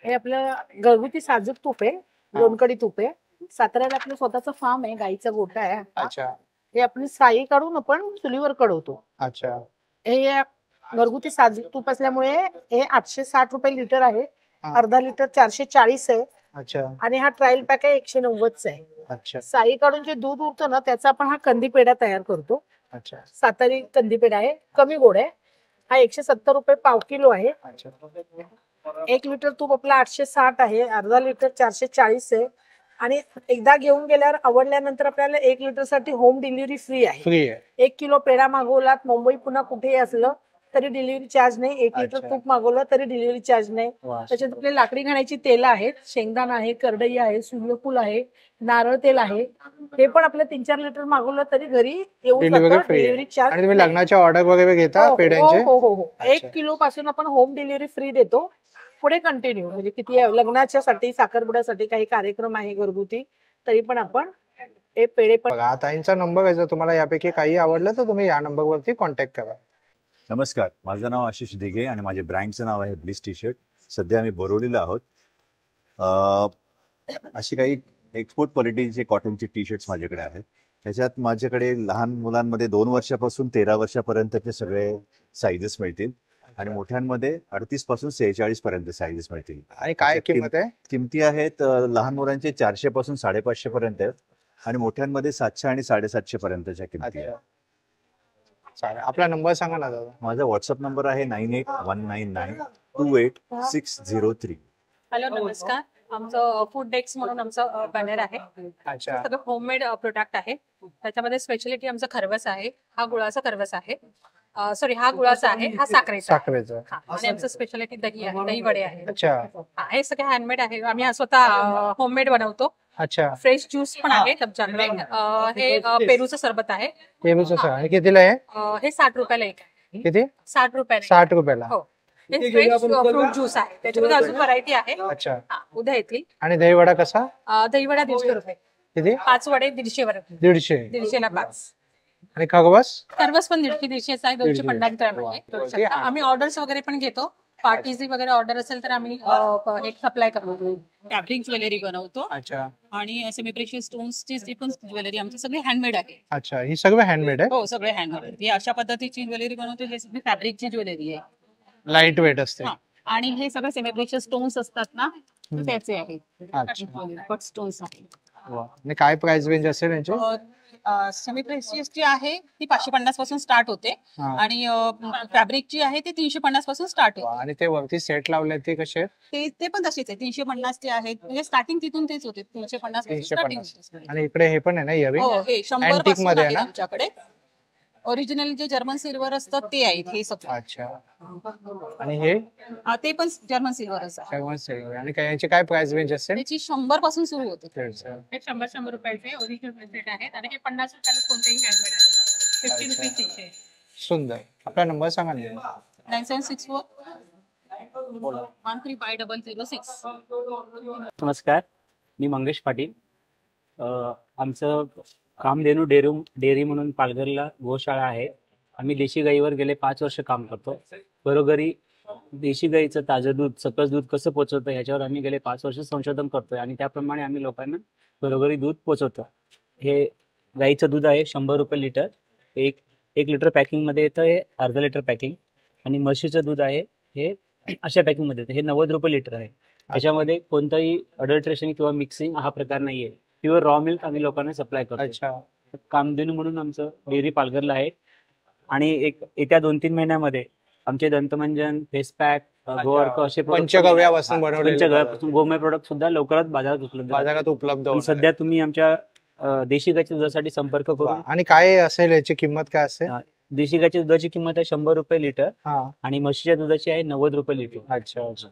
हे आपलं घरगुती साजूक तूप आहे. लोणकडी तूप आहे. साताऱ्याला आपलं स्वतःचं फार्म आहे. गाईचा गोठा आहे. अच्छा. हे आपण साई काढून आपण चुलीवर कडवतो. अच्छा. हे घरगुती साजूक तूप असल्यामुळे हे 860 रुपये लिटर आहे. हा. अर्धा लिटर 440 आहे. अच्छा. आणि हा ट्रायल पॅक आहे 190 आहे. अच्छा. साई काढून जे दूध उरतं ना त्याचा आपण हा कंदी पेढा तयार करतो. अच्छा. सातारी कंदी पेढा आहे, कमी गोड आहे. हा 170 रुपये पाव किलो आहे. अच्छा. 1 लिटर तूप आपला 860 आहे. अर्धा लिटर 440 आहे. आणि एकदा घेऊन गेल्यावर आवडल्यानंतर आपल्याला 1 लिटर साठी होम डिलिव्हरी फ्री आहे. फ्री आहे. 1 किलो पेढा मागवलात मुंबई पुन्हा कुठेही असलं तरी डिलिव्हरी चार्ज नाही. 1 लिटर अच्छा. तूप मागवलं तरी डिलिव्हरी चार्ज नाही. वा. त्याच्यात आपले लाकडी घाण्याची तेल आहेत, शेंगदाणा आहे, करडई आहे, सूर्यफूल आहे, नारळ तेल आहे. हे पण आपलं 3-4 लिटर मागवलं तरी घरी येऊन डिलिव्हरी जातं. फ्री डिलिव्हरी आहे. चार्ज आणि तुम्ही लग्नाच्या ऑर्डर वगैरे घेता पेढ्यांचे? हो हो हो. अच्छा. 1 किलो पासून आपण होम डिलिव्हरी फ्री देतो. पुढे कंटिन्यू म्हणजे किती लग्नाच्यासाठी, साखरपुड्यासाठी काही कार्यक्रम आहे घरगुती तरी पण आपण हे पेढे पण. बघा ताईंचा नंबर आहे, जर तुम्हाला यापैकी काही आवडलं तर तुम्ही या नंबरवरती कॉन्टॅक्ट करा. नमस्कार, माझं नाव आशिष दिघे आणि माझे ब्रँडचं नाव आहे ब्लिस टी शर्ट. सध्या आम्ही बोरिवलीला आहोत. अशी काही एक्सपोर्ट क्वालिटीचे कॉटनचे टी शर्ट्स माझ्याकडे आहेत. त्याच्यात माझ्याकडे लहान मुलांमध्ये 2 वर्षापासून 13 वर्षापर्यंतचे सगळे साईजेस मिळतील आणि मोठ्यांमध्ये 38 पासून 46 पर्यंत साईजेस मिळतील. आणि काय किंमत आहे? किमती आहेत लहान मुलांचे 400 पासून 550 पर्यंत आहेत आणि मोठ्यांमध्ये 700 आणि 750 पर्यंतच्या किमती आहेत. चालेल, आपला नंबर सांगा ना दादा. माझा व्हॉट्सअप नंबर आहे 9819928603. हॅलो, नमस्कार. आमचं फूड डेस्क म्हणून आमचं बॅनर आहे. अच्छा. सगळं होममेड प्रोडक्ट आहे. त्याच्यामध्ये स्पेशालिटी आमचा खरवस आहे. हा गुळाचा खरवस आहे. सॉरी, हा गुळाचा आहे, हा साखरेचा आहे. साखरेचा. हा, आणि आमचं स्पेशालिटी दही आहे, दही वडे आहे. अच्छा. हा, हे सगळे हँडमेड आहे. आम्ही स्वतः होममेड बनवतो. अच्छा. फ्रेश ज्यूस पण आहे आमच्याकडे. हे पेरूचं सरबत आहे. पेरूचं सरबत कितीला आहे? हे 60 रुपयाला एक आहे. किती? 60 रुपयाला. 60 रुपयाला. हो. हे फ्रेश फ्रूट ज्यूस आहे. त्याच्यामध्ये अजून व्हरायटी आहे. अच्छा. हा, उद्या येतील. आणि दहीवडा कसा? दहीवडा 150 रुपये. किती? 5 वडे 150 वर. 150. 150 ला 5. आणि खरवस? खरवस पण 150 आहे. 250 ग्रॅम आहे. आम्ही ऑर्डर्स वगैरे पण घेतो. पार्टीज वगैरे ऑर्डर असेल तर आम्ही एक सप्लाय करतो. फॅब्रिक ज्वेलरी बनवतो. अच्छा. आणि सेमी प्रेशियस स्टोन्सची जी पण ज्वेलरी आमची सगळी हँडमेड आहे. अच्छा, ही सगळं हँडमेड आहे? हो, सगळे हँडमेड. ही अशा पद्धतीची ज्वेलरी बनवतो. हे सगळी फॅब्रिकची ज्वेलरी आहे. लाईट वेट असते. आणि हे सगळे सेमी प्रेशियस स्टोन्स असतात ना, त्याचे आहे. अच्छा. कट स्टोन्स आहे. आणि काय प्राइस रेंज असेल यांची? सेमी प्रेशियस जी आहे ती 550 पासून स्टार्ट होते आणि फॅब्रिक जी आहे ती 350 पासून स्टार्ट होते. आणि ते वरती सेट लावले ते कसे आहेत? ते पण तसेच आहे. 350 चे आहेत. म्हणजे स्टार्टिंग तिथून तेच होते. 350 पासून स्टार्टिंग. आणि इकडे हे पण आहे ना इयरिंग? हो, हे 100 अँटिक पासून मध्ये आहे ना? आमच्याकडे. ओरिजिनल जे जर्मन सिल्वर असतात ते आहेत हे सगळं. अच्छा. आणि हे ते पण जर्मन सिल्वरच आहे. German silver. आणि काय यांची काय प्राइस रेंज असेल? त्याची 100 पासून सुरू होते. अच्छा. हे 100 रुपयाचे ओरिजिनल सेट आहेत आणि हे 50 रुपयाला कोणतेही हँडमेड आहे. 50 रुपीज इथे. सुंदर. आपला नंबर सांगा ना. 9764 135006. नमस्कार, मी मंगेश पाटील. आमचं कामधेनू डेअरी म्हणून पालघरला गोशाळा आहे. आम्ही देशी गाईवर गेले 5 वर्ष काम करतो. घरोघरी देशी गाईचं ताजं दूध, सकस दूध कसं पोहोचवतं याच्यावर आम्ही गेले 5 वर्ष संशोधन करतोय आणि त्याप्रमाणे आम्ही लोकांना घरोघरी दूध पोहोचवतो. हे गाईचं दूध आहे 100 रुपये लिटर. एक लिटर पॅकिंगमध्ये येतं, हे अर्धा लिटर पॅकिंग. आणि म्हशीचं दूध आहे हे अशा पॅकिंगमध्ये येतं, हे 90 रुपये लिटर आहे. त्याच्यामध्ये कोणताही अडल्ट्रेशन किंवा मिक्सिंग हा प्रकार नाहीये. प्युअर रॉ मिल्क आम्ही लोकांना सप्लाय करतो. अच्छा. कामधेनू म्हणून आमचं डेअरी पालघरला आहे. आणि येत्या 2-3 महिन्यामध्ये आमचे दंतमंजन, फेस पॅक, गोवर्क असे पंचगव्यापासून पंचगव्यापासून गोमय प्रोडक्ट सुद्धा लवकरात बाजारात उपलब्ध होणार. सध्या तुम्ही आमच्या देशी गायच्या दुधासाठी संपर्क करू. आणि काय असेल याची किंमत काय असेल? देशी गायच्या दुधाची किंमत आहे 100 रुपये लिटर आणि म्हशीच्या दुधाची आहे 90 रुपये लिटर. अच्छा.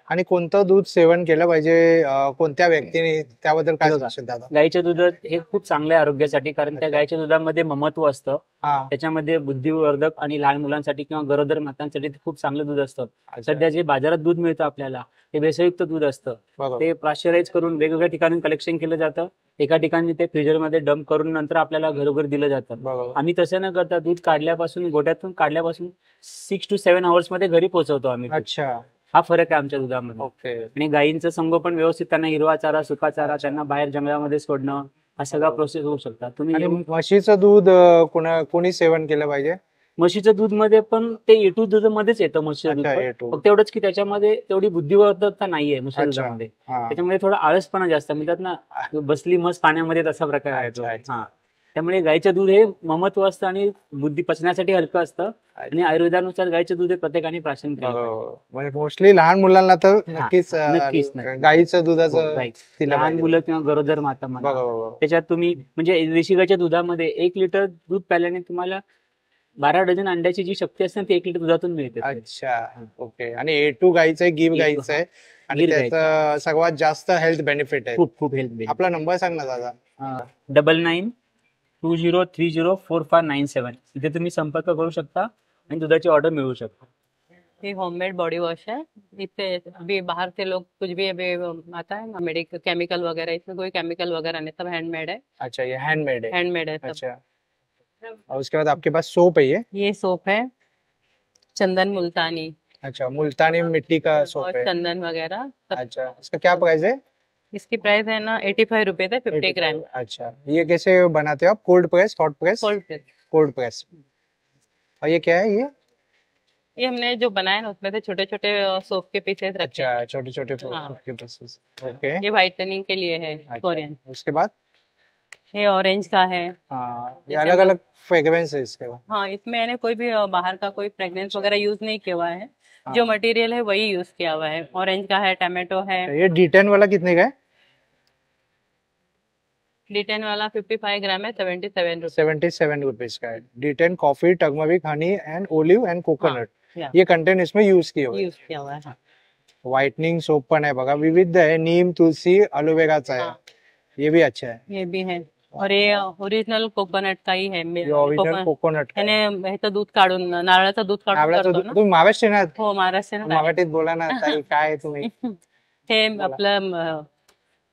आणि कोणतं दूध सेवन केलं पाहिजे कोणत्या व्यक्तीने, त्याबद्दल काय सांगशील दादा? गायच्या दुधात हे खूप चांगलं आहे आरोग्यासाठी, कारण त्या गायच्या दुधामध्ये ममत्व असतं. त्याच्यामध्ये बुद्धिवर्धक आणि लहान मुलांसाठी किंवा गरोदर मातांसाठी खूप चांगलं दूध असतं. सध्या जे बाजारात दूध मिळतं आपल्याला ते भेसळयुक्त दूध असतं. ते पाश्चराइज करून वेगवेगळ्या ठिकाणी कलेक्शन केलं जातं. एका ठिकाणी ते फ्रीजरमध्ये डंप करून नंतर आपल्याला घरोघरी दिलं जातं. आम्ही तसं न करता दूध काढल्यापासून, गोट्यातून काढल्यापासून 6 to 7 hours मध्ये घरी पोहोचवतो आम्ही. अच्छा. हा फरक आहे आमच्या दुधामध्ये. आणि गायींचं संगोपन व्यवस्थित, त्यांना हिरवा चारा, सुका चारा, त्यांना बाहेर जंगलामध्ये सोडणं, हा सगळा प्रोसेस होऊ शकता तुम्ही. आणि म्हशीचं दूध कोणी सेवन केलं पाहिजे? म्हशीचं दूध मध्ये पण ते A2 दुधामध्येच येतं म्हशीचं दूध अच्छा, पण. A2. फक्त एवढंच की त्याच्यामध्ये तेवढी बुद्धिवर्धकता नाहीये म्हशीच्या अच्छा. दुधामध्ये. हा. त्याच्यामध्ये थोडा आळसपणा जास्त म्हणतात ना, बसली म्हस पाण्यामध्ये तसा प्रकार आहे तो. हा, त्यामुळे गाईचं दूध हे ममत्व असतं आणि बुद्धी पचण्यासाठी हलकं असतं आणि आयुर्वेदानुसार गाईचं दूध हे प्रत्येकाने प्राशन केलं पाहिजे. म्हणजे मोस्टली लहान मुलांना तर नक्कीच नक्कीच. गाईचं हो, दुधाचं गाईचं. दिलं लहान पाहिजे. मुलं किंवा गरोदर माता म्हणा, त्याच्यात तुम्ही म्हणजे देशी गाईच्या दुधामध्ये 1 लिटर दूध प्यायल्याने तुम्हाला 12 डझन अंड्याची जी शक्ती असते ना ती 1 लिटर दुधातून मिळते. अच्छा, ओके. आणि A2 गाईचं आहे, गिर गाईचं आहे आणि गिर त्याचं सर्वात जास्त हेल्थ बेनिफिट आहे. खूप हेल्थ बेनिफिट. आपला नंबर सांग ना दादा. 9920304597 इथे तुम्ही संपर्क करू शकता आणि दुधाची ऑर्डर मिळवू शकता. ये होममेड बॉडी वॉश है। इससे अभी बाहर से लोग कुछ भी अभी आता है ना मेडिकल केमिकल वगैरह, इसमें कोई केमिकल वगैरह नहीं, सब हैंडमेड है। अच्छा, ये हैंडमेड है। हैंडमेड है सब। अच्छा, और उसके बाद आपके पास सोप है ये सोप है चंदन मुल्तानी। अच्छा, मुल्तानी मिट्टी का सोप और है। चंदन वगैरह। अच्छा, इसका क्या प्राइस है? इसकी प्राइस है ना 85 रुपए है 50 ग्राम। अच्छा, ये कैसे बनाते हो आप? Cold press, hot press? Cold press. Cold press. और ये क्या है ये हमने जो बनाया ना उसमें से छोटे छोटे सोप के पीसेस रखे। अच्छा, छोटे छोटे हाँ। के पीसेस। ओके। ये व्हाइटनिंग के लिए है कोरियन। उसके बाद ये ऑरेंज का है। हाँ, ये अलग अलग फ्रेग्रेंस है इसके। हाँ, इसमें मैंने कोई भी बाहर का कोई फ्रेग्रेंस वगैरह यूज नहीं किया हुआ है। जो मटेरियल है वही यूज किया हुआ है। ऑरेंज का है, टमाटो है। ये D10 वाला कितने का है? D10 वाला 55 ग्राम है 77 रुपए। 77 रुपीज का है। D10 coffee, turmeric, honey and olive end coconut. या। ये कंटेंट इसमें यूज किए हुए। यूज किया हुआ है। व्हाइटनिंग सोप पण आहे बघा, विविध आहे, नीम, तुलसी, एलोवेराचा आहे। ये भी अच्छा है। ये भी है और ये ओरिजिनल कोकोनट का ही है। ओरिजिनल कोकोनट का याने ह्याचं दूध काढून नारळाचं दूध काढून नारळाचं करतो दूध- ना। तुम्ही महाराष्ट्रीयन आहात? हो, महाराष्ट्रीयन आहे। मराठीत बोला ना ताई, काय आहे तुम्ही? हे आपलं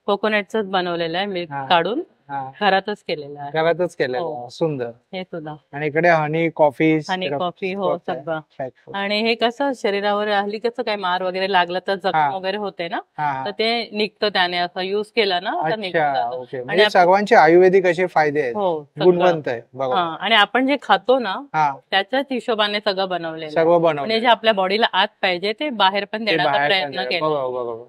कोकोनटच बनवलेलं आहे मिल्क काढून घरातच केलेलं आहे। घरातच केलेलं हो. आहे. सुंदर। हे सुद्धा आणि इकडे हनी कॉफी आणि कॉफी हो सगळं। आणि हे कसं शरीरावर हल्ली कसं काय मार वगैरे लागलं तर जखम वगैरे होते ना, तर ते निघतं त्याने, असं युज केलं ना तर अच्छा, निघतं। ओके. आणि म्हणजे सर्वांचे आयुर्वेदिक असे फायदे आहेत, हो, सगळं. गुणवंत आहे बघा. हा, आणि आपण जे खातो ना हा, त्याच्याच हिशोबाने सगळं बनवलेलं आहे। सगळं बनवलेलं म्हणजे जे आपल्या बॉडीला आत पाहिजे ते बाहेर पण ते देण्याचा बाहेर प्रयत्न पण केला। बघा.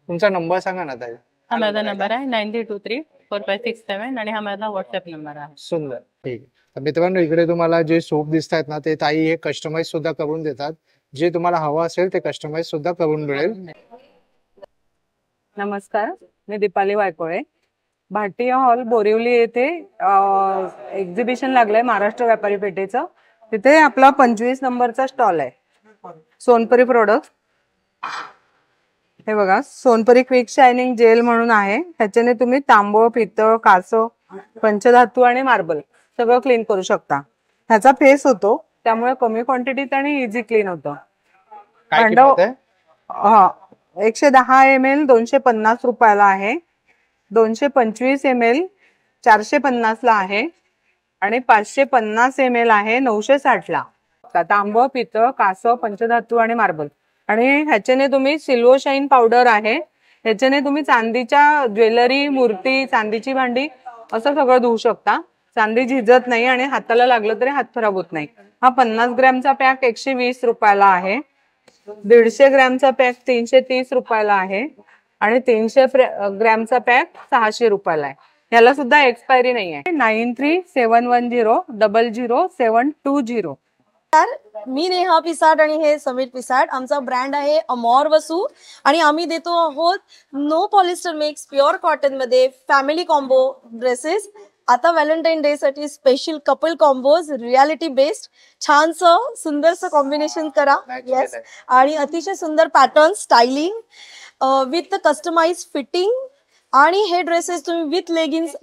तुमचा नंबर सांगा ना ताई. हा माझा नंबर आहे 93234567 आणि हा माझा व्हॉट्सअप नंबर आहे। सुंदर, ठीक. तर मित्रांनो, इकडे तुम्हाला जे सोप दिसत आहेत ना, ते ताई हे कस्टमाइज सुद्धा करून देतात। जे तुम्हाला हवं असेल ते कस्टमाइज सुद्धा करून मिळेल। नमस्कार, मी दीपाली वायकोळे। भाटिया हॉल बोरिवली येथे एक्झिबिशन लागलंय महाराष्ट्र व्यापारी पेठेचं। तिथे आपला 25 नंबरचा स्टॉल आहे, सोनपरी प्रोडक्ट। हे बघा, सोनपरी क्विक शायनिंग जेल म्हणून आहे। ह्याच्याने तुम्ही तांबूळ, पितळ, कासव, पंचधातू आणि मार्बल सगळं क्लीन करू शकता। ह्याचा फेस होतो, त्यामुळे कमी क्वांटिटीत आणि इझी क्लीन होतं। काय किंमत आहे? हा, 110 ml 250 रुपयाला आहे, 225 ml 450 ला आहे आणि 550 ml आहे 960 ला। तांबं, पितळ, कासव, पंचधातू आणि मार्बल। आणि ह्याच्याने तुम्ही सिल्वर शाईन पावडर आहे, ह्याच्याने तुम्ही चांदीच्या ज्वेलरी, मूर्ती, चांदीची भांडी असं सगळं धुवू शकता। चांदी झिजत नाही आणि हाताला लागलं तरी हात खराब होत नाही। हा 50 ग्रॅमचा पॅक 120 रुपयाला आहे, 150 ग्रॅमचा पॅक 330 रुपयाला आहे आणि 300 ग्रॅमचा पॅक 600 रुपयाला आहे। याला सुद्धा एक्सपायरी नाही आहे। 9371100720। मी नेहा पिसाट आणि हे समीर पिसाट। आमचा ब्रँड आहे अमोर वसू आणि आम्ही देतो आहोत no polyester mix pure cotton मध्ये फॅमिली कॉम्बो ड्रेसेस। आता व्हॅलेंटाईन डे साठी special couple combos, reality based छानसं सुंदरसं कॉम्बिनेशन करा। येस, आणि अतिशय सुंदर pattern, styling with customise fitting. आणि हे ड्रेसेस तुम्ही विथ लेगिन्स,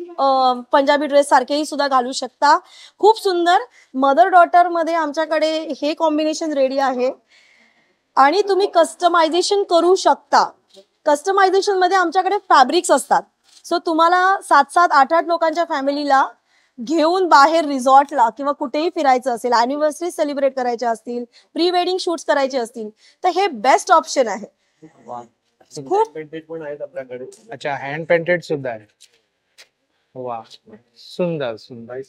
पंजाबी ड्रेस सारखेही सुद्धा घालू शकता। खूप सुंदर मदर डॉटर मध्ये आमच्याकडे हे कॉम्बिनेशन रेडी आहे आणि तुम्ही कस्टमायझेशन करू शकता। कस्टमायझेशन मध्ये आमच्याकडे फॅब्रिक्स असतात, सो तुम्हाला 7-7, 8-8 लोकांच्या फॅमिलीला घेऊन बाहेर रिसॉर्टला किंवा कुठेही फिरायचं असेल, अॅनिव्हर्सरी सेलिब्रेट करायच्या असतील, प्री वेडिंग शूट्स करायचे असतील, तर हे बेस्ट ऑप्शन आहे। खूप पेंटेड पण आहेत आपल्याकडे। अच्छा, हँड पेंटेड सुद्धा आहे। वा, सुंदर सुंदर,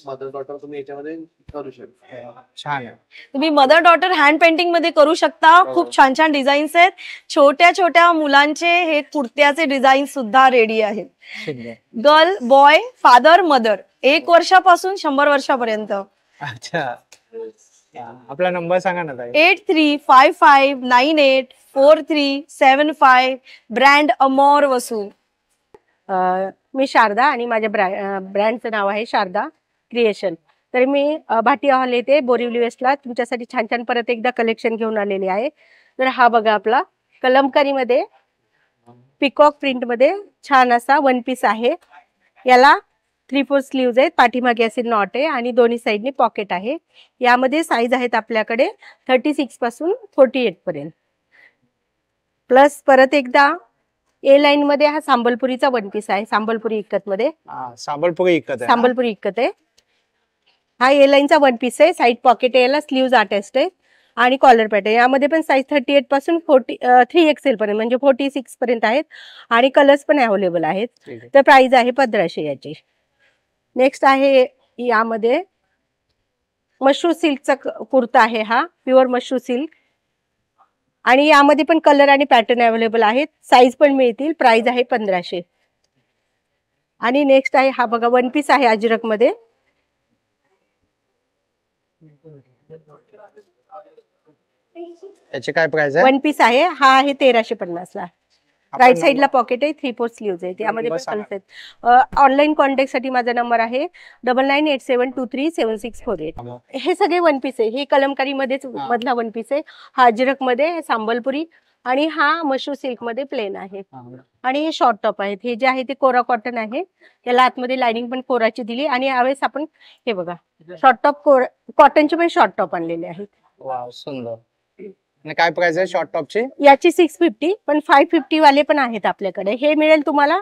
मदर डॉटर तुम्ही याच्यामध्ये करू शकता. छान आहे. तुम्ही मदर डॉटर हँड पेंटिंग मध्ये करू शकता. खूप छान छान डिझाईन्स आहेत. छोट्या छोट्या मुलांचे हे कुर्त्याचे डिझाईन सुद्धा रेडी आहेत. सुंदर. गर्ल, बॉय, फादर, मदर, 1 वर्षापासून 100 वर्षापर्यंत. अच्छा, आपला नंबर सांगा ना ताई. 8355984375. ब्रँड अमोर वसू. मी शारदा आणि माझ्या ब्रँडचं नाव आहे शारदा क्रिएशन. तर मी भाटिया हॉल येथे बोरिवली वेस्टला तुमच्यासाठी छान छान परत एकदा कलेक्शन घेऊन आलेले आहे. तर हा बघा आपला कलमकारीमध्ये पिकॉक प्रिंटमध्ये छान असा 1 पीस आहे. याला 3/4 स्लीव्ज आहेत, पाठीमागे असे नॉट आहे आणि दोन्ही साईडनी पॉकेट आहे. यामध्ये साईज आहेत आपल्याकडे 36 पासून 48 पर्यंत. प्लस परत एकदा ए लाईन मध्ये हा सांबलपुरीचा 1 पीस आहे. सांबलपुरी इक्कत मध्ये सांबलपुरी इक्कत आहे. सांबलपुरी इक्कत आहे. हा ए लाईनचा 1 पीस आहे. साईड पॉकेट आहे, याला स्लीव्ज अटॅच्ड आहे आणि कॉलर पॅट आहे. यामध्ये पण साईज 38 पासून 3XL पर्यंत म्हणजे 46 पर्यंत आहेत आणि कलर्स पण अवेलेबल आहेत. तर प्राइस आहे 1500 याची. नेक्स्ट आहे यामध्ये मशरू सिल्कचा कुर्ता आहे. हा प्युअर मशरू सिल्क आणि यामध्ये पण कलर आणि पॅटर्न अवेलेबल आहेत. साईज पण मिळतील. प्राइस आहे 1500. आणि नेक्स्ट आहे हा बघा 1 पीस आहे अजरक मध्ये. याची काय प्राइस आहे? 1 पीस आहे. हा आहे 1350 ला. राईट साईडला पॉकेट आहे, 3/4 स्लीव्ज आहे. त्यामध्ये पण कलर्स आहेत. ऑनलाईन कॉन्टॅक्ट साठी माझा नंबर आहे 9987237648. हे सगळे 1 पीस आहे. हे कलमकारी मध्येच मधला 1 पीस आहे. हा अजरक मध्ये सांबलपुरी आणि हा मशरू सिल्क मध्ये प्लेन आहे. आणि हे शॉर्ट टॉप आहेत. हे जे आहे ते कोरा कॉटन आहे. त्याला आतमध्ये लाइनिंग पण कोराची दिली आणि यावेळेस आपण हे बघा शॉर्ट टॉप कॉटनचे पण शॉर्ट टॉप आणलेले आहेत. वाव, सुंदर. आणि काय प्राइस आहे शॉर्ट टॉपची? याची 650 पण 550 वाले पण आहेत आपल्याकडे. हे मिळेल तुम्हाला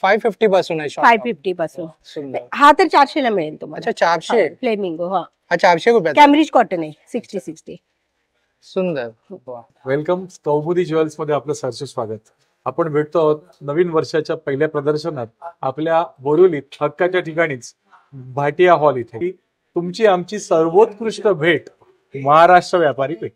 550 पासून आहे. 550 पासून. सुंदर. हा तर 400 ला मिळेल तुम्हाला. अच्छा, 400. फ्लेमिंगो. हा 400 रुपये. कॅम्ब्रिज कॉटन आहे 60-60. सुंदर. वेलकम. कौमुदी ज्वेल्स मध्ये आपलं सहर्ष स्वागत. आपण भेटतो आहोत नवीन वर्षाच्या पहिल्या प्रदर्शनात आपल्या बोरिवलीत हक्काच्या ठिकाणीच भाटिया हॉल इथे. तुमची आमची सर्वोत्कृष्ट भेट महाराष्ट्र व्यापारी पेठ.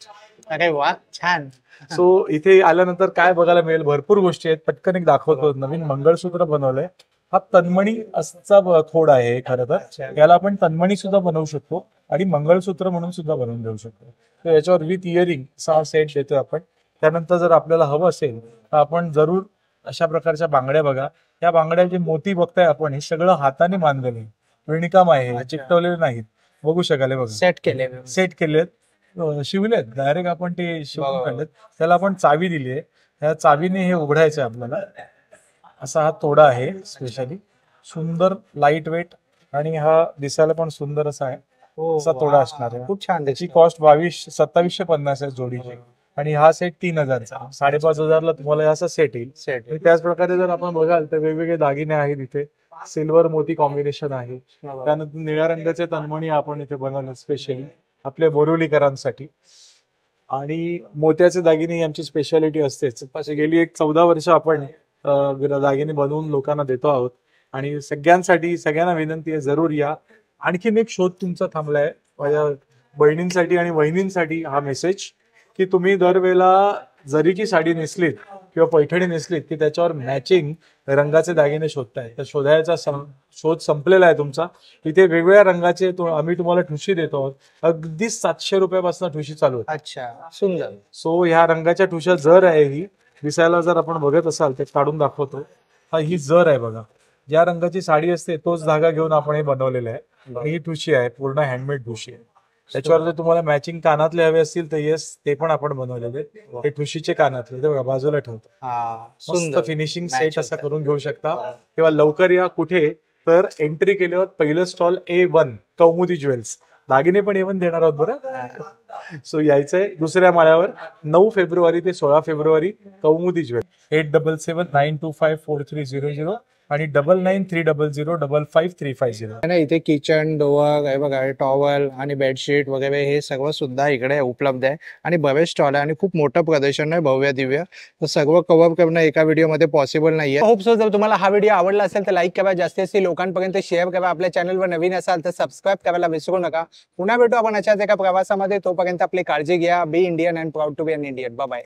अरे वा, छान. सो इथे आल्यानंतर काय बघायला मिळेल? भरपूर गोष्टी आहेत. पटकन एक दाखवतो. नवीन मंगळसूत्र बनवलंय. हा तन्मणी असा खोड आहे. खरं तर याला आपण तन्मणी सुद्धा बनवू शकतो आणि मंगळसूत्र म्हणून सुद्धा बनवून देऊ शकतो. तर याच्यावर विथ इयरिंग 6 सेट देतोय आपण. त्यानंतर जर आपल्याला हवं असेल तर आपण जरूर अशा प्रकारच्या बांगड्या बघा. या बांगड्याचे मोती बघताय आपण, हे सगळं हाताने बांधलेले, विणकाम आहे, चिकटवलेले नाहीत. बघू शकाल. बघा सेट केलेत, शिवलेत डायरेक्ट. आपण ते शिवून काढलेत. त्याला आपण चावी दिली आहे. त्या चावीने हे उघडायचं आपल्याला. असा हा तोडा आहे स्पेशली. सुंदर लाईट वेट आणि हा दिसायला पण सुंदर असा आहे. असा तोडा असणार आहे. खूप छान. त्याची कॉस्ट 2750 आहे जोडीची. आणि हा सेट 3000चा. 5500 तुम्हाला असा सेट येईल. त्याच प्रकारे जर आपण बघाल तर वेगवेगळे दागिने आहेत इथे. सिल्वर मोती कॉम्बिनेशन आहे. त्यानंतर निळ्या रंगाचे तन्मणी आपण इथे बनवले स्पेशली आपल्या बोरिवलीकरांसाठी. आणि मोत्याचे दागिने ही आमची स्पेशालिटी असतेच. गेली एक 14 वर्ष आपण दागिने बनवून लोकांना देतो आहोत. आणि सगळ्यांना विनंती आहे, जरूर या. आणखीन एक शोध तुमचा थांबलाय माझ्या बहिणींसाठी आणि वहिनींसाठी. हा मेसेज की तुम्ही दरवेळेला जरीची साडी नेसलीत किंवा पैठणी नेसलीत की त्याच्यावर मॅचिंग रंगाचे दागिने शोधताय. तर शोधायचा शोध संपलेला आहे तुमचा. इथे वेगवेगळ्या रंगाचे आम्ही तुम्हाला ठुशी देतो आहोत. अगदी 700 रुपयापासून ठुशी चालू आहे. अच्छा, सुंदर. सो ह्या रंगाच्या ठुशा जर आहे, ही दिसायला जर आपण बघत असाल ते काढून दाखवतो. हा ही जर आहे बघा. ज्या रंगाची साडी असते तोच धागा घेऊन आपण हे बनवलेलं आहे. आणि ही ठुशी आहे, पूर्ण हँडमेड ठुशी आहे. त्याच्यावर जर तुम्हाला मॅचिंग कानातले हवे असतील तर येस, ते पण आपण बनवलेले. हे ठुशीचे कानातले ते बघा बाजूला ठेवतो. मस्त फिनिशिंग सेट असा करून घेऊ शकता. तेव्हा लवकर या. कुठे तर एंट्री केल्यावर पहिलं स्टॉल A1 कौमुदी ज्वेल्स. दागिने पण A1 देणार आहोत बरं. सो यायचंय दुसऱ्या माळ्यावर 9 फेब्रुवारी ते 16 फेब्रुवारी कौमुदी ज्वेल्स. 8779254300 आणि 9930055350. आणि इथे किचन डोअर आहे बघा, टॉवल आणि बेडशीट वगैरे हे सर्व सुद्धा इकडे उपलब्ध आहे आणि बरेच स्टॉल आहे आणि खूप मोठं प्रदर्शन आहे भव्य दिव्य. तर सर्व कव्हर करणं एका व्हिडिओमध्ये पॉसिबल नाहीये. होप सो जर तुम्हाला हा व्हिडिओ आवडला असेल तर लाईक करा, जास्तीत जास्त लोकांपर्यंत शेअर करा. आपल्या चॅनलवर नवीन असाल तर सबस्क्राईब करायला विसरू नका. पुन्हा भेटू आपण अशाच एका प्रवासामध्ये. तोपर्यंत आपली काळजी घ्या. Be Indian and proud to be an Indian. Bye bye.